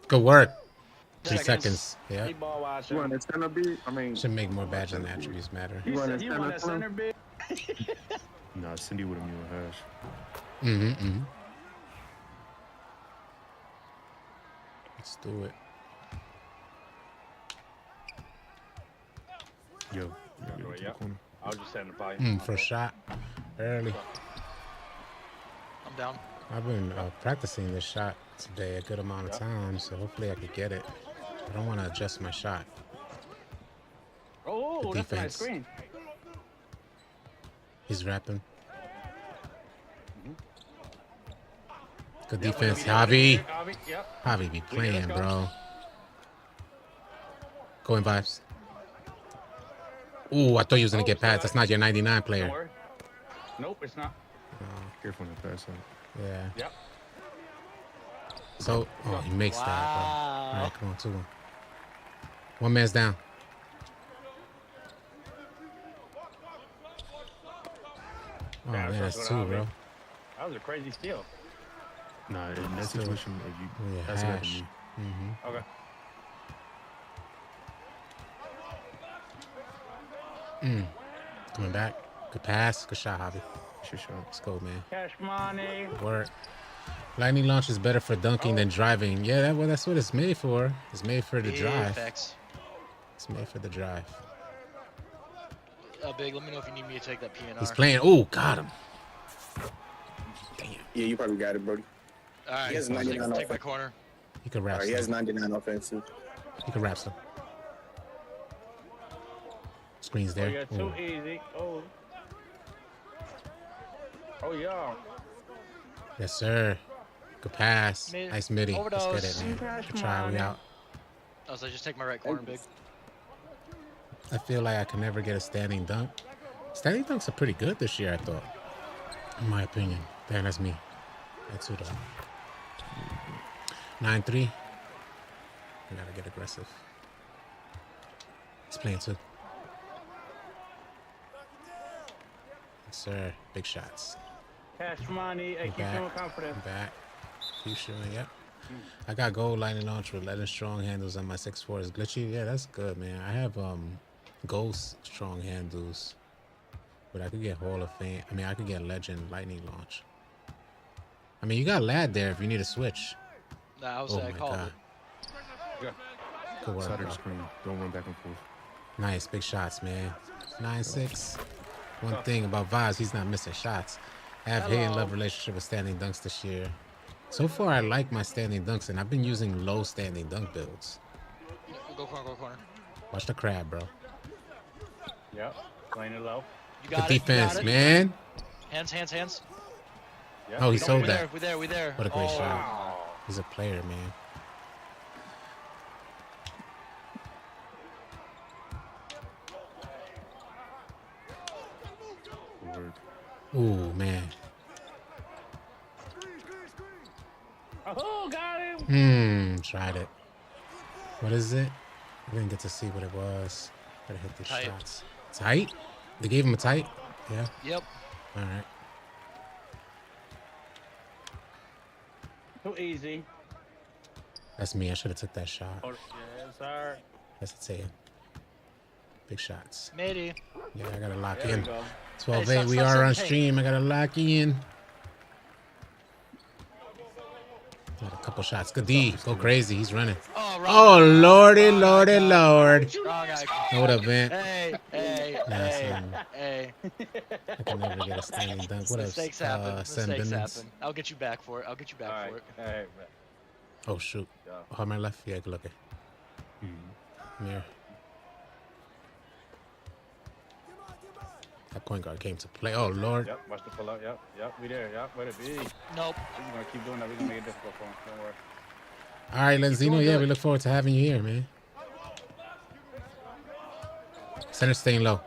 Good work. 3 Seconds. seconds. Yeah. He ball You watching. want a center beat? I mean, Should make more badges and attributes matter. He You said want he a want a center center big. Nah, Cindy would have knew a hash. Mm-hmm. Let's do it. Yo, Yeah. I was just setting the pipe. First shot. Early. I'm down. I've been practicing this shot today a good amount of time, so hopefully I could get it. I don't want to adjust my shot. Oh, The that's a nice defense. screen. He's rapping. Good Yep, defense, Javi. Javi. Yep. Javi be playing, let's go. bro. Going vibes. Ooh, I thought you was gonna get past. That's not your 99 Don't player. worry. Nope, it's not. Careful on the pass out. Yeah. Yep. So, oh, he makes that, bro. All Wow. right, come on, 2-1. One man's down. Oh, Yeah, man, that's that's what 2, I bro. mean. That was a crazy steal. Nah, in that situation, if you Yeah, pass it out to hash. me. Okay. Coming back. Good pass. Good shot, Javi. Shit shot. Let's go, man. Cash money. Work. Lightning launch is better for dunking than driving. Yeah, that's what it's made for. It's made for the Big drive. facts. It's made for the drive. Big, let me know if you need me to take that PNR. He's playing. Oh, got him. Damn. Yeah, you probably got it, Brody. All right, He has take 99 my offense. corner. He could rap He has some. 99 offensive. He could rap some. Screen's Oh, there. yeah, too Ooh. easy. Oh. Oh, yeah. Yes, sir. Good pass. Mid. Nice midi. Let's get Overdose. it, man. Cash Good try. We money. out. Oh, so just take my right corner, Big. I feel like I can never get a standing dunk. Standing dunks are pretty good this year, I thought. In my opinion. Damn, that's me. That's 2 though. 9-3. I gotta get aggressive. He's playing 2. Yes, sir. Big shots. Cash money. Hey, keep Back. showing confidence. Back. Keep shooting. Yep. I got gold lightning launch with 11 strong handles on my 6'4". Is glitchy. Yeah, that's good, man. I have ghost strong handles, but I could get Hall of Fame. I mean, I could get legend lightning launch. I mean, you got lad there if you need a switch. Nah, I was Oh I my called god. it. Good work, Side of bro. the screen. Don't run back and forth. Nice big shots, man. 9-6. One thing about Vaz, he's not missing shots. I have hate and love relationship with standing dunks this year. So far, I like my standing dunks, and I've been using low standing dunk builds. Go corner, go corner. Watch the crab, bro. Yep. Playing it low. You Good got it. You defense, got it. man. Hands, hands, hands. Yep. Oh, he sold We that. there, we there, we there. What a great Oh, shot. He's a player, man. Word. Ooh, man. Oh, got him. Tried it. What is it? I didn't get to see what it was. Gotta hit these Tight. shots. Tight? They gave him a tight? Yeah. Yep. All right. Too easy. That's me. I should have took that shot. Oh, yes, sir. That's a 10. Big shots. Matey. Yeah, I gotta lock There in. we go. 12-8. stop, We stop are on saying, hey. stream. I gotta lock in. Got a couple shots. Good D. Go crazy. He's running. Oh, wrong Oh, guy. lordy, Wrong lordy, guy. lord. Wrong guy. What up, man? Hey, hey, Nah, hey, son. hey. I can never get a standing dunk. What up, Mistakes happen. Sen Mistakes Bennings? happen. I'll get you back for it. I'll get you back All right. for it. All right. Oh, shoot. Yeah. Oh, my left? Yeah, good looking. Mirror. That point guard came to play. Oh, Lord. Yep. Watch the pull out. Yep. Yep. We there. Yep. Where it be? We're Nope. gonna keep doing that. We're gonna make it difficult for him. Don't worry. All right, Lenzino. doing Yeah, good. we look forward to having you here, man. Center staying low.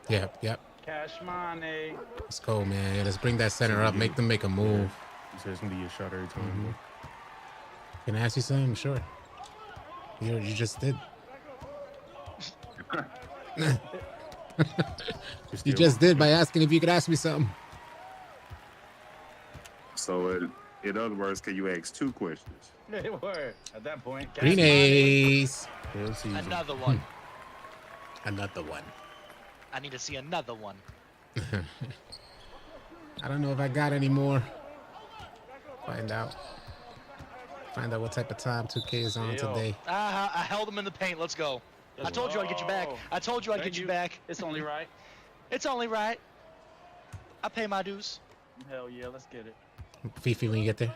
Yep, yep. Cash money. Let's go, man. Yeah, let's bring that center up. Make them make a move. You said it's gonna be a shot every time. bro. Can I ask you something? Sure. You just did. You just did by asking if you could ask me something. So, in other words, can you ask 2 questions? Word. At that point. Cash Green money. Ace. Hell season. Another one. Another one. I need to see another one. I don't know if I got any more. Find out. Find out what type of time 2K is on Steal. today. I held him in the paint. Let's go. I told you I'd get you back. I told you I'd Thank get you back. It's only right. It's only right. I pay my dues. Hell yeah, let's get it. Fifi, when you get there.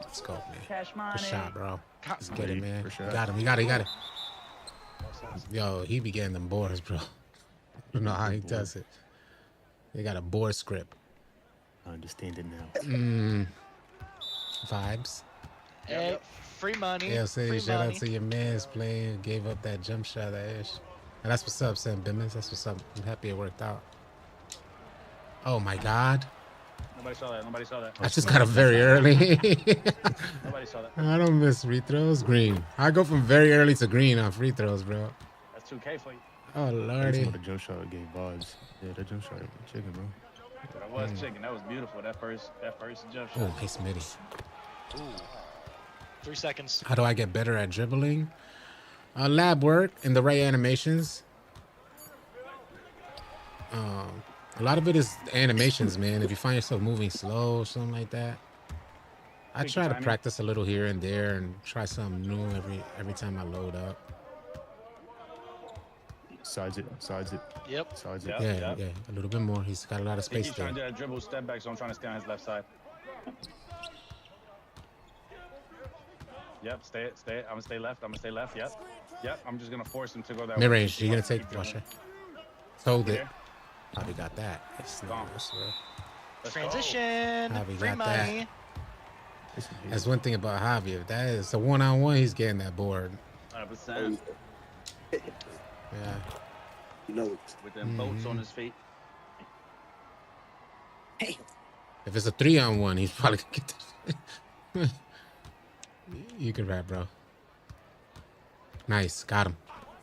Let's go, man. Cash money. Good shot, bro. Let's get it, man. For sure. You got him. You got it. You got it. Yo, he be getting them boards, bro. I don't know how he does it. They got a board script. I understand it now. Vibes. Hey, free money. Yeah, say free shout money. out to your man's playing. Gave up that jump shot, that ish. And that's what's up, Sam Bimmons. That's what's up. I'm happy it worked out. Oh my God. Nobody saw that. Nobody saw that. I just got up very early. Nobody saw that. I don't miss free throws. Green. I go from very early to green on free throws, bro. That's 2K for you. Oh, That's lordy. what the jump shot gave vibes. Yeah, that jump shot chicken, bro. That was chicken. That was beautiful. That first jump Oh, shot. nice midi. Ooh. 3 seconds. How do I get better at dribbling? Lab work and the right animations. A lot of it is animations, man. If you find yourself moving slow or something like that, I try to practice a little here and there and try something new every time I load up. Sides it. Yep. Sides it. Yep. Yeah, a little bit more. He's got a lot of He's space trying there. to do that dribble step back, so I'm trying to stay on his left side. Yep, stay. I'm gonna stay left. Yep. I'm just gonna force him to go that way. Mid range. You're gonna take Keep the watch dribbling. it. Hold it. Here. Probably got that. It's Gone. nice, bro. Let's go. Transition. Javi Free got that. money. That's one thing about Javi. If that is a one-on-one, he's getting that board. 100%. Yeah. You know it. With them boats on his feet. If it's a 3-on-1, he's probably gonna get that. You can rap, bro. Nice, got him.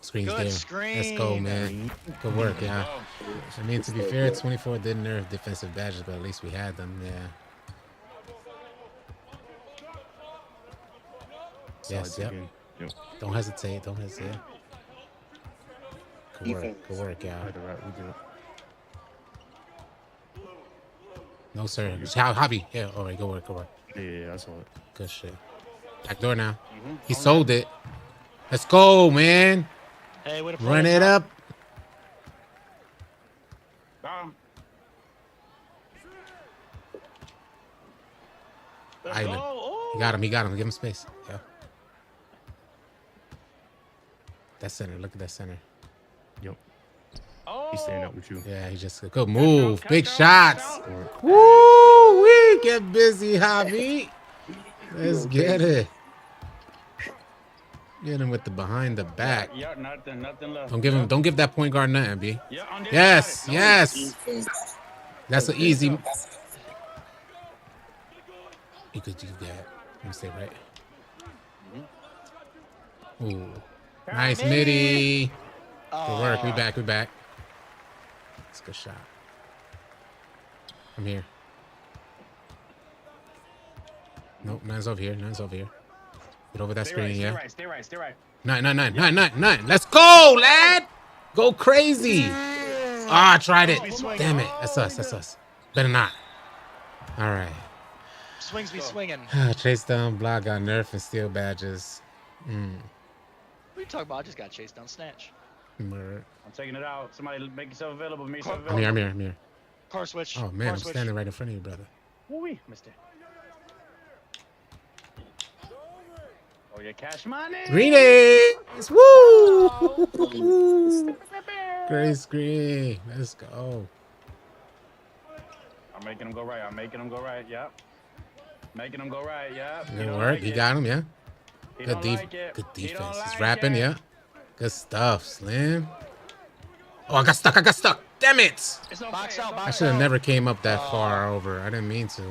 Screen's Good there. screen. Let's go, man. Good work, yeah. I mean, to be fair, 24 didn't nerf defensive badges, but at least we had them. Yeah. Yes, Sides yep. again. Yep. Don't hesitate. Don't hesitate. Good work. Good work, yeah. Right, we did it. No, sir. Javi. Yeah, all right. Good work. Good work. Yeah, I saw it. Good shit. Back door now. He sold it. Let's go, man. Hey, way to play Run us it up. Bam. Island. Oh. He got him. He got him. Give him space. Yeah. That center. Look at that center. Yep. Oh. He's staying out with you. Yeah, he just good move. Big Catch shots. out. Woo! We get busy, Javi. Let's get it. Get him with the behind the back. Yeah, nothing left. Don't give that point guard nothing, B. Yeah, on this Yes, side. yes. That's an easy. You could do that. Let me say right. Ooh, nice midi. Good work. We back. It's a good shot. I'm here. Nope, nine's over here. Get over that screen, yeah. Stay right. 9. Let's go, lad. Go crazy. Ah, I tried it. Damn it. That's us. Better not. All right. Swings be swinging. Chase down, block, got nerf and steal badges. What are you talking about? I just got chased down snatch. Word. I'm taking it out. Somebody make yourself available. Make yourself I'm available. here. Car switch. Oh, man, Car I'm switch. standing right in front of you, brother. Woo-wee, mister. Oh, yeah, cash money. Greetings! Woo! Great screen. Let's go. I'm making him go right. Yep. Making him go right. Yep. He Good don't work. like You it. got him, yeah? He Good, don't like it. good He don't defense. He's like rapping, it. yeah? Good stuff, Slim. Oh, I got stuck. Damn it! It's okay, Box it's out, okay. box I should have out. never came up that far over. I didn't mean to.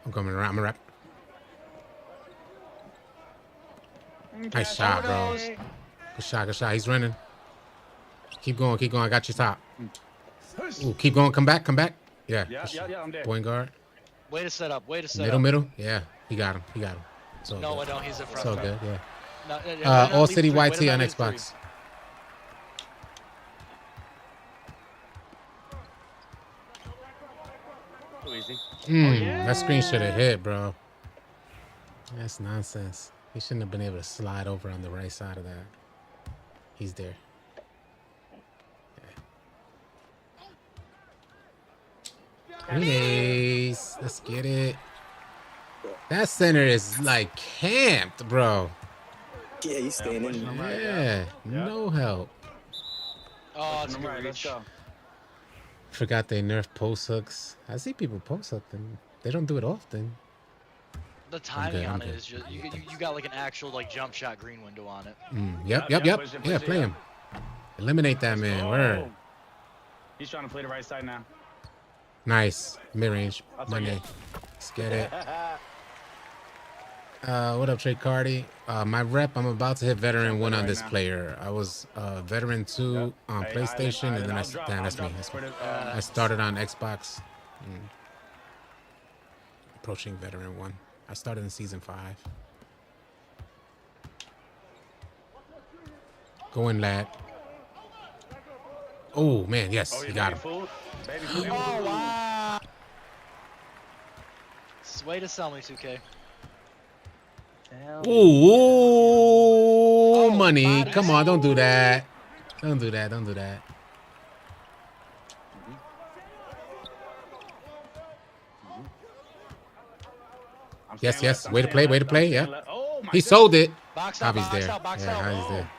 I'm coming around. I'm gonna rap. Nice shot, bro. Good shot. He's running. Keep going. I got you top. Ooh, keep going. Come back. Yeah. Yeah, I'm there. Point guard. Way to set up. Middle. Yeah. He got him. So No, I good. don't. He's in front. So good. Yeah. No, All City YT on Xbox. That screen should have hit, bro. That's nonsense. He shouldn't have been able to slide over on the right side of that. He's there. Grenades. Let's get it. That center is like camped, bro. Yeah, he's staying in. Yeah, no help. Oh, it's a good Right, let's reach. go. Forgot they nerfed post hooks. I see people post hook them. They don't do it often. The timing I'm on it good. is just you got like an actual like jump shot green window on it. Yep. Push it, Yeah, play him. Eliminate that man. Word. He's trying to play the right side now. Nice. Mid range. I'll take Money. it. Let's get it. What up, Trey Cardi? My rep, I'm about to hit veteran 1 on this player. I was veteran 2 on PlayStation, and then damn, that's me. I started on Xbox. Approaching veteran 1. I started in season 5. Going lad. Oh man, yes, you got him. Oh wow! It's a way to sell me 2K. Ooh, money. Come on, don't do that. Don't do that. Don't do that. Yes. Way to play. Yeah. He sold it. Javi's there. Yeah, Javi's there.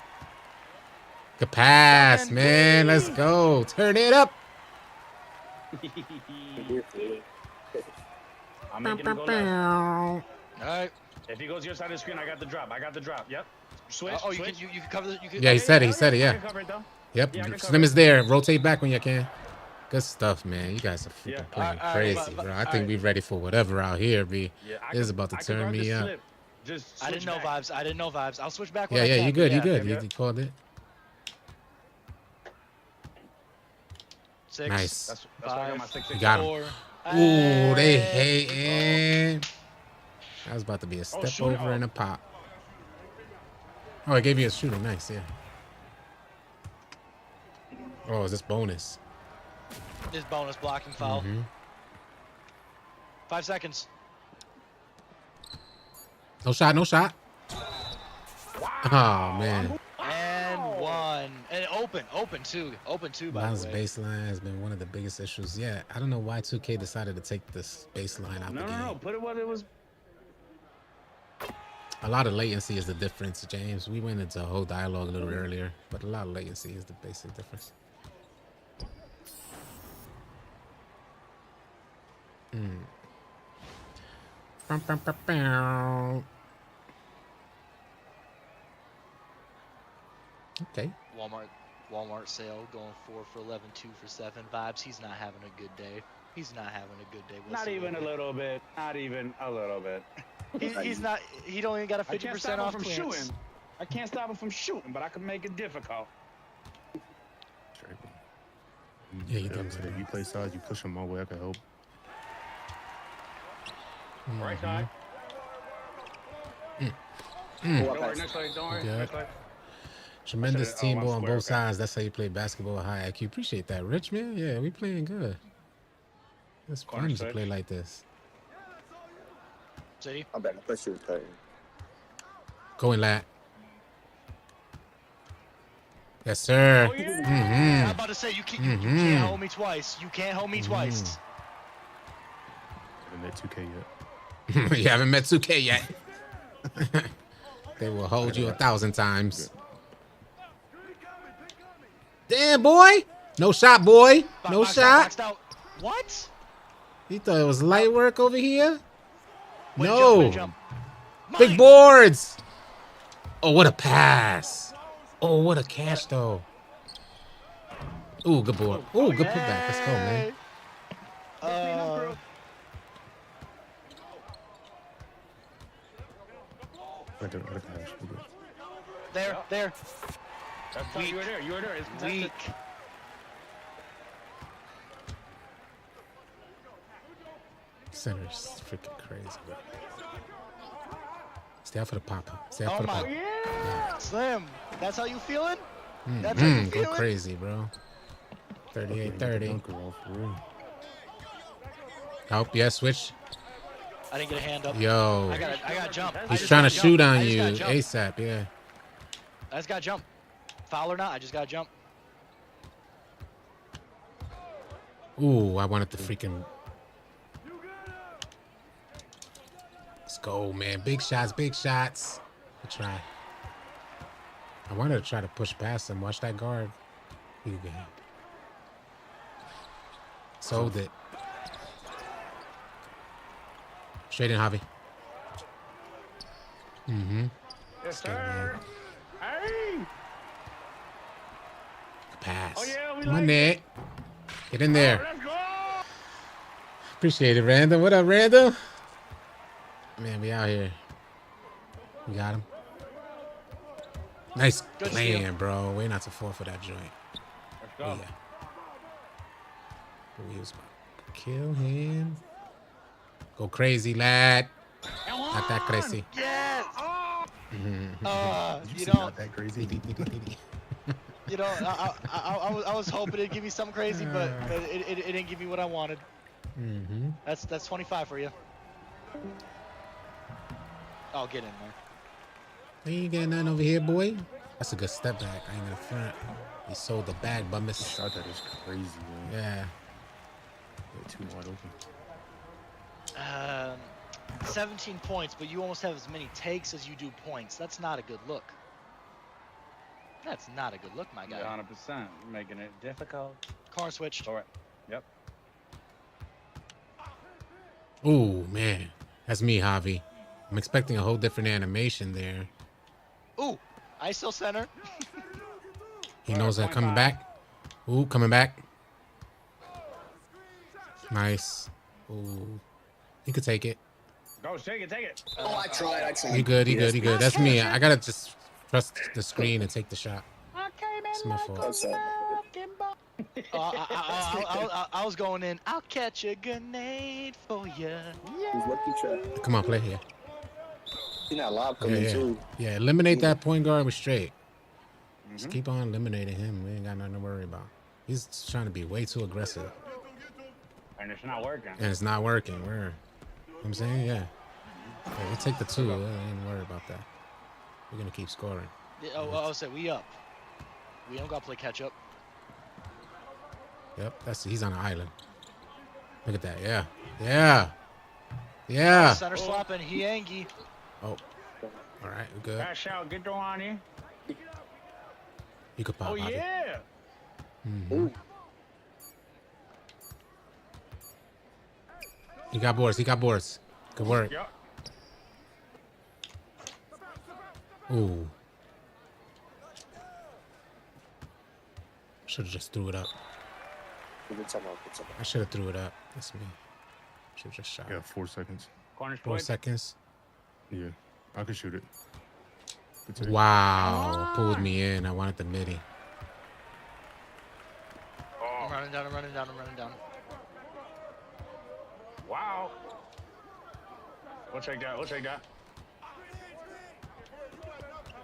Good pass, man. Let's go. Turn it up. I'm making him go left. All right. If he goes your side of the screen, I got the drop. Yep. Switch. You can cover the. Yeah, he said it. Yeah. I can cover it, though. Yep. Yeah, I can Slim cover is there. Rotate back when you can. Good stuff, man. You guys are freaking playing crazy, bro. I think we're ready for whatever out here, B. This is about to turn me up. I didn't know vibes. I'll switch back. Yeah, you good. You good. You called it. 6. Nice. That's why I got my 6. You got him. 4. Ooh, they hating. That was about to be a step shoot. over and a pop. Oh, I gave you a shooter. Nice, yeah. Oh, is this bonus? This bonus blocking foul. 5 seconds. No shot. Oh, man. And 1. And open two, by Mine's the way. baseline has been one of the biggest issues yet. I don't know why 2K decided to take this baseline out the game. No. Put it what it was. A lot of latency is the difference, James. We went into a whole dialogue a little earlier, but a lot of latency is the basic difference. Okay. Walmart sale going 4 for 11, 2 for 7. Vibes. He's not having a good day. Not even a little bit. He's not. He don't even got a 50% I can't stop him off from clearance. shooting. I can't stop him from shooting, but I can make it difficult. Yeah, you done. If you play sides, you push them my way. I can help. Right side. Oh, Don't worry, next play. Don't worry. Good. Next play. Tremendous team one ball on square, both okay. sides. That's how you play basketball at high IQ. Appreciate that, Rich, man. Yeah, we playing good. It's fun to switch. play like this. See? I'm back. I thought you were cutting. Going lat. Yes, sir. I'm about to say you can't hold me twice. You can't hold me twice. I haven't met 2K yet. You haven't met 2K yet. They will hold you 1,000 times. Damn, boy. No shot, boy. No shot. Boxed out. What? You thought it was light work over here? Way to No. jump. Big boards. Oh, what a pass. Oh, what a catch, though. Ooh, good board. Ooh, good putback. Let's go, man. There. That's fine. You were there. It's contested. Weak. Center's freaking crazy, bro. Stay out for the pop-up. Stay out for the pop-up. Slim, that's how you feeling? Go crazy, bro. 38-30. Help, yeah, switch. I didn't get a hand up. Yo. I got jump. He's trying to shoot on you ASAP, yeah. I just got jump. Foul or not, I just got jump. Ooh, I wanted to freaking... Let's go, man. Big shots, big shots. Good try. I wanted to try to push past him. Watch that guard. Sold it. Straight in, Javi. Mm-hmm. Yes, sir. Hey. Pass. Oh, yeah, we Come on, like Nick. Get in there. Let's go. Appreciate it, Randall. What up, Randall? Man, we out here. We got him. Nice plan, bro. Way not to fall for that joint. Let's go. Oh, yeah. We was about to kill him. Go crazy, lad. Not that crazy. Yes. You You said know, not that crazy. you know, I was hoping it'd give me something crazy, but it didn't give me what I wanted. Mm-hmm. That's 25 for you. Oh, get in there. You ain't getting nothing over here, boy. That's a good step back. I ain't gonna front. He sold the bag, bummus. Shot that is crazy, man. Yeah. Way too wide open. 17 points, but you almost have as many takes as you do points. That's not a good look. That's not a good look, my guy. 100%. Making it difficult. Car switched. All right. Yep. Ooh, man. That's me, Javi. I'm expecting a whole different animation there. Ooh, ISO center. He knows that coming back. Ooh, coming back. Nice. Ooh. He could take it. Go, take it, take it. Oh, I tried. You good, you good, you good. That's me. I gotta just trust the screen and take the shot. It's my fault. That's it. I was going in. I'll catch a grenade for you. He's lucky try. Come on, play here. He's not live coming Yeah, too. yeah. Eliminate that point guard with straight. Just keep on eliminating him. We ain't got nothing to worry about. He's trying to be way too aggressive. And it's not working. And it's not working. You know what I'm saying? Yeah. We take the two. I ain't worry about that. We're going to keep scoring. I'll say we up. We don't got to play catch up. Yep. He's on an island. Look at that. Yeah. Yeah. Yeah. Center swap and Hiangi. Oh. All right. We're good. Cash out. Get Ronnie. You could pop. Oh, Javi. yeah. Mm-hmm. He got boards. He got boards. Good work. Yep. Ooh. Should have just threw it up. I should have threw it up. That's me. Should have just shot. Yeah, 4 seconds. Corner 4 switch. seconds. Yeah, I can shoot it. Good take. Wow. Pulled me in. I wanted the midi. I'm running down, I'm running down, I'm running down. Wow. We'll take that. We'll take that.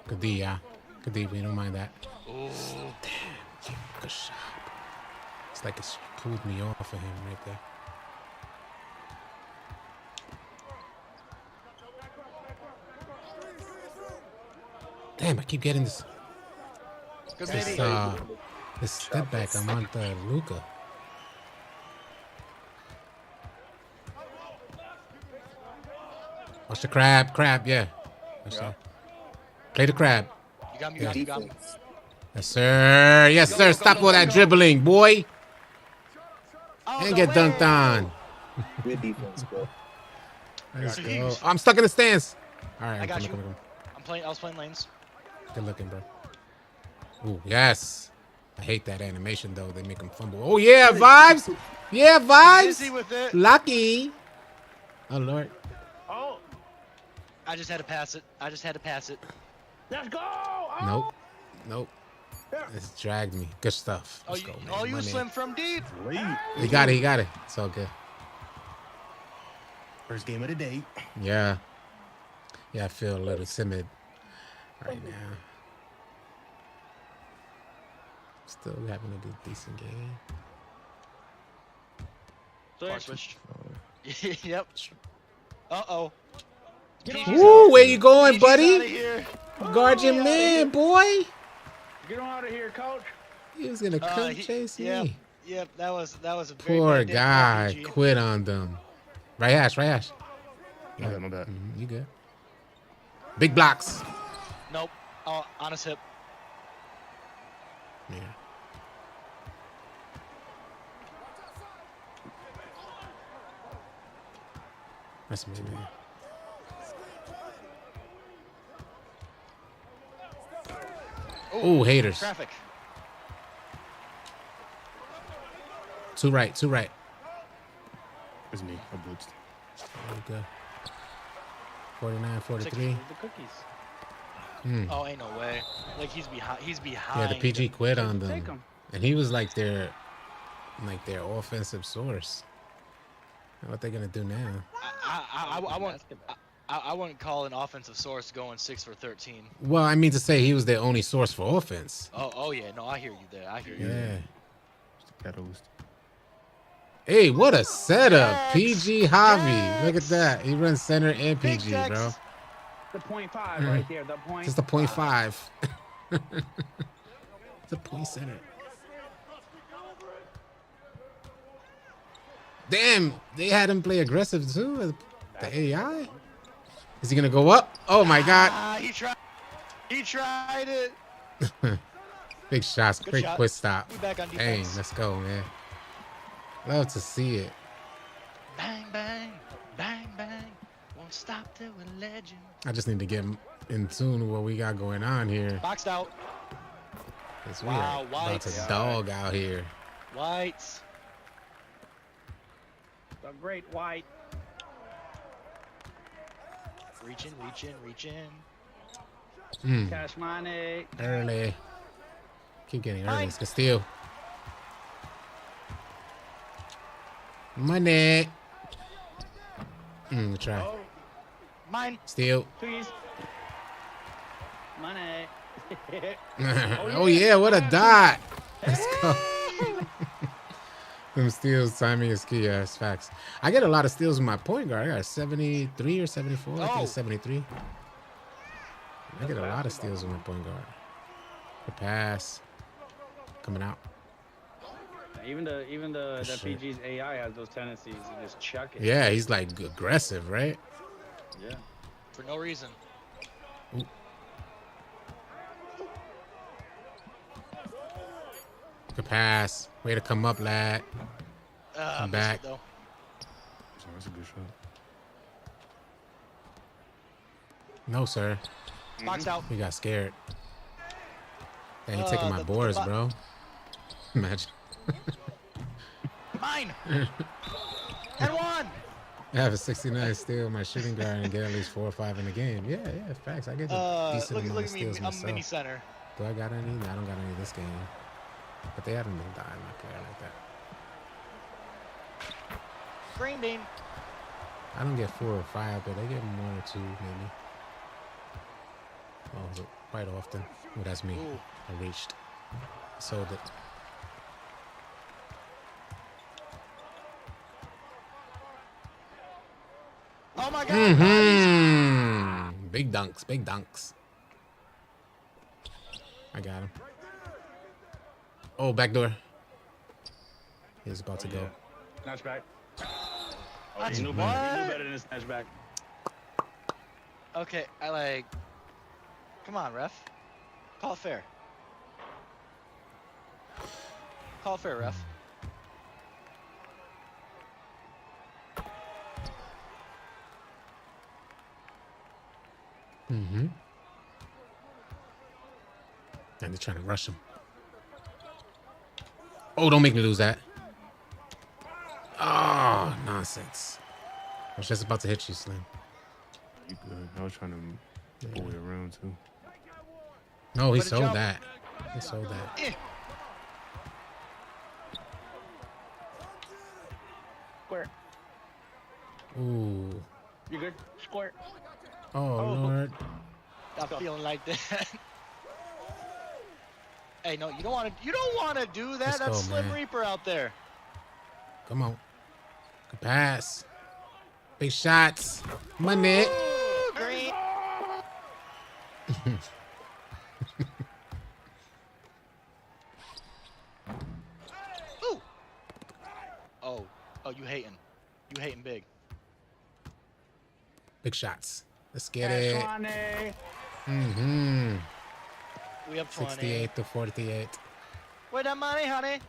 Good D, yeah. Good D. We don't mind that. Ooh. Damn. Good shot. It's like it's pulled me off of him right there. Damn, I keep getting this. Good This, midi. this step back. I want Luca. Watch the crab. Crab, yeah. Play the crab. You got me, you got me, you got me. Yes, sir. Yes, sir. Stop all that dribbling, boy. And get dunked on. Good defense, bro. Let's go. I'm stuck in the stands. All right. I got you. Come. I was playing lanes. Good looking, bro. Ooh, yes. I hate that animation, though. They make him fumble. Oh, yeah. Vibes. Yeah, vibes. Busy with it. Lucky. Oh, Lord. Oh. I just had to pass it. Let's go. Oh. Nope. Nope. Yeah. It's dragged me. Good stuff. Let's go, man. You Money. slim from deep. He got it. He got it. It's all good. First game of the day. Yeah. Yeah, I feel a little timid right now. Still having a good, decent game. Car switched. Yep. Uh-oh. Ooh, where you going, PG's outta buddy? here. Guard your man, boy. Get him out of here, coach. He was gonna come chase me. Yep, that was a very Poor bad day for guy PG. quit on them. Right hash, right hash. My bad, my bad. You good. Big blocks. Nope. Oh, on his hip. Yeah. That's me, man. Oh, haters. Traffic. Two right, two right. It's me. I blitzed. There we go. 49, 43. The cookies. Oh, ain't no way. Like he's behind. He's behind. Yeah, the PG quit on Take them. 'em. And he was like their offensive source. What they gonna do now? I wouldn't call an offensive source going 6 for 13. Well, I mean to say he was their only source for offense. Oh yeah. No, I hear you there. I hear you. Yeah. Just a catalyst. Hey, what a setup. Jax. PG Javi. Look at that. He runs center and Big PG, Jax. bro. The 0.5 right there. The point. Just a 0.5. It's a point center. Damn, they had him play aggressive too. The AI. Is he gonna go up? Oh my God! Ah, he tried. He tried it. Big shots, Good quick shot. quick stop. We back on Dang, defense. let's go, man. Love to see it. Bang bang, bang bang. Won't stop till we're legend. I just need to get in tune with what we got going on here. Boxed out. 'Cause we Wow, are about to Whites. dog out here. Whites. The great white. Reaching, reaching, reaching. Cash money. Early. Keep getting early. Mine. It's steal. Money. Try. Oh, Mine. Steal. cookies. Money. Oh yeah, what a dot. Let's go. Them steals, timing is key. Yeah, it's facts. I get a lot of steals with my point guard. I got a 73 or 74. I think it's 73. I get a lot of steals with my point guard. The pass. Coming out. Even the Shit. PG's AI has those tendencies to just chuck it. Yeah, he's like aggressive, right? Yeah. For no reason. Good pass. Way to come up, lad. Missed back. it, though. So that's a good shot. No, sir. Boxed out. He got scared. Hey, he taking my the boards, bo- bro. Imagine. Mine. And one. I have a 69 steal my shooting guard and get at least 4 or 5 in the game. Yeah, facts. I get a decent amount Look of at me. steals I'm myself. mini center. Do I got any? No, I don't got any this game. But they haven't been dying my player like that. Green bean. I don't get 4 or 5, but they get 1 or 2 maybe. Oh, quite often. Oh, that's me. Ooh. I reached. Sold it. Oh my God. Big dunks, big dunks. I got him. Oh, back door. He's about to go. Snatchback. That's He knew what? better than his snatchback. Okay, I like. Come on, ref. Call it fair. Call it fair, ref. And they're trying to rush him. Oh, don't make me lose that. Oh, nonsense. I was just about to hit you, Slim. You good? I was trying to pull it around too. No, he Better sold jump. that. He sold that. Eh. Squirt. Ooh. You good? Squirt. Oh, Lord. I'm feeling like that. Hey, no, you don't want to. You don't want to do that. Let's That's go, Slim man. Reaper out there. Come on. Good pass. Big shots. Money. Green. Ooh. Oh, you hating. You hating big. Big shots. Let's get Cash it. Ronnie. Mm-hmm. We up 20. 68 to 48. Where's that money, honey?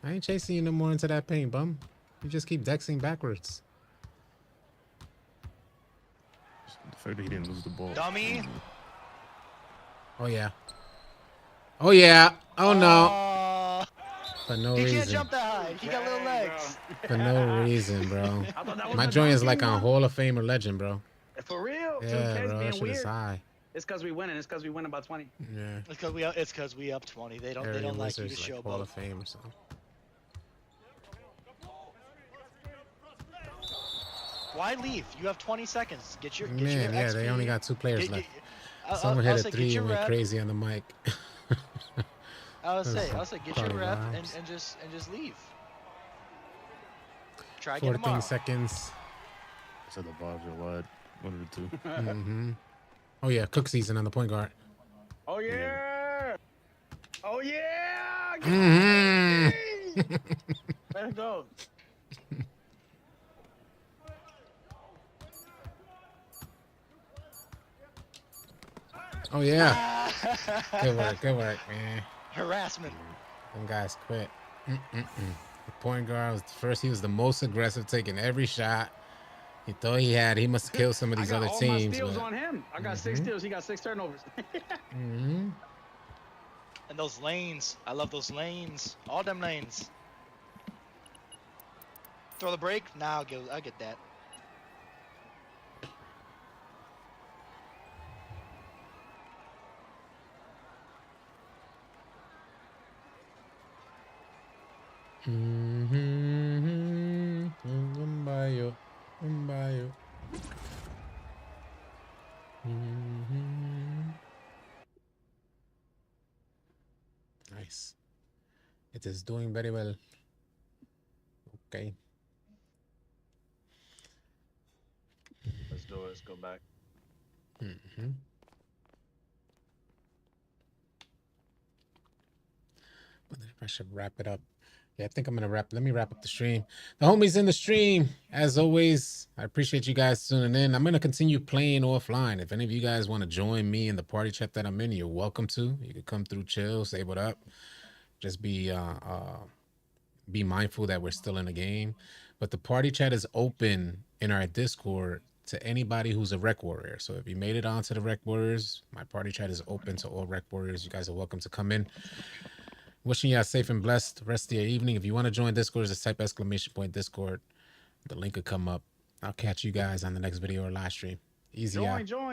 I ain't chasing you no more into that paint, bum. You just keep dexing backwards. The fact that he didn't lose the ball. Dummy. Oh, yeah. Oh, yeah. Oh, no. Oh, For no he reason. can't jump that high. He got little Dang, legs. For no reason, bro. I thought that was My a joint is dunking like a one. Hall of Fame or legend, bro. For real? Yeah, 2K's bro. That being shit is weird. high. It's because we winning. It's because we win about 20. Yeah. It's cause we up 20. They don't Area like you to Wizards, show like Hall of both. Fame or something. Why leave? You have 20 seconds. Get your Man, yeah, XP. they only got 2 players left. Someone I'll hit a say, 3 get your and went rep. crazy on the mic. I'll say, get your Probably rep vibes. and just leave. Try 14 again tomorrow. seconds. So the vibes are lied. One of the two. Mm-hmm. Oh, yeah. Cook season on the point guard. Oh, yeah. Oh, yeah. Mm-hmm. Let's go. Oh, yeah. Good work, man. Harassment. Them guys quit. The point guard was first. He was the most aggressive, taking every shot. He thought he had. He must kill some of these I got other all teams. my steals But... on him. I got 6 steals. He got 6 turnovers. Mm-hmm. And those lanes. I love those lanes. All them lanes. Throw the break? Nah, I'll get that. Nice. It is doing very well. Okay. Let's do it. Let's go back. Mm-hmm. I should wrap it up. Yeah, I think I'm gonna let me wrap up the stream. The homies in the stream, as always. I appreciate you guys tuning in. I'm gonna continue playing offline. If any of you guys want to join me in the party chat that I'm in, you're welcome to. You can come through, chill, say what up. Just be mindful that we're still in a game. But the party chat is open in our Discord to anybody who's a rec warrior. So if you made it onto the rec warriors, my party chat is open to all rec warriors. You guys are welcome to come in. Wishing you a safe and blessed rest of your evening. If you want to join Discord, just type !Discord. The link will come up. I'll catch you guys on the next video or live stream. Easy out. Join.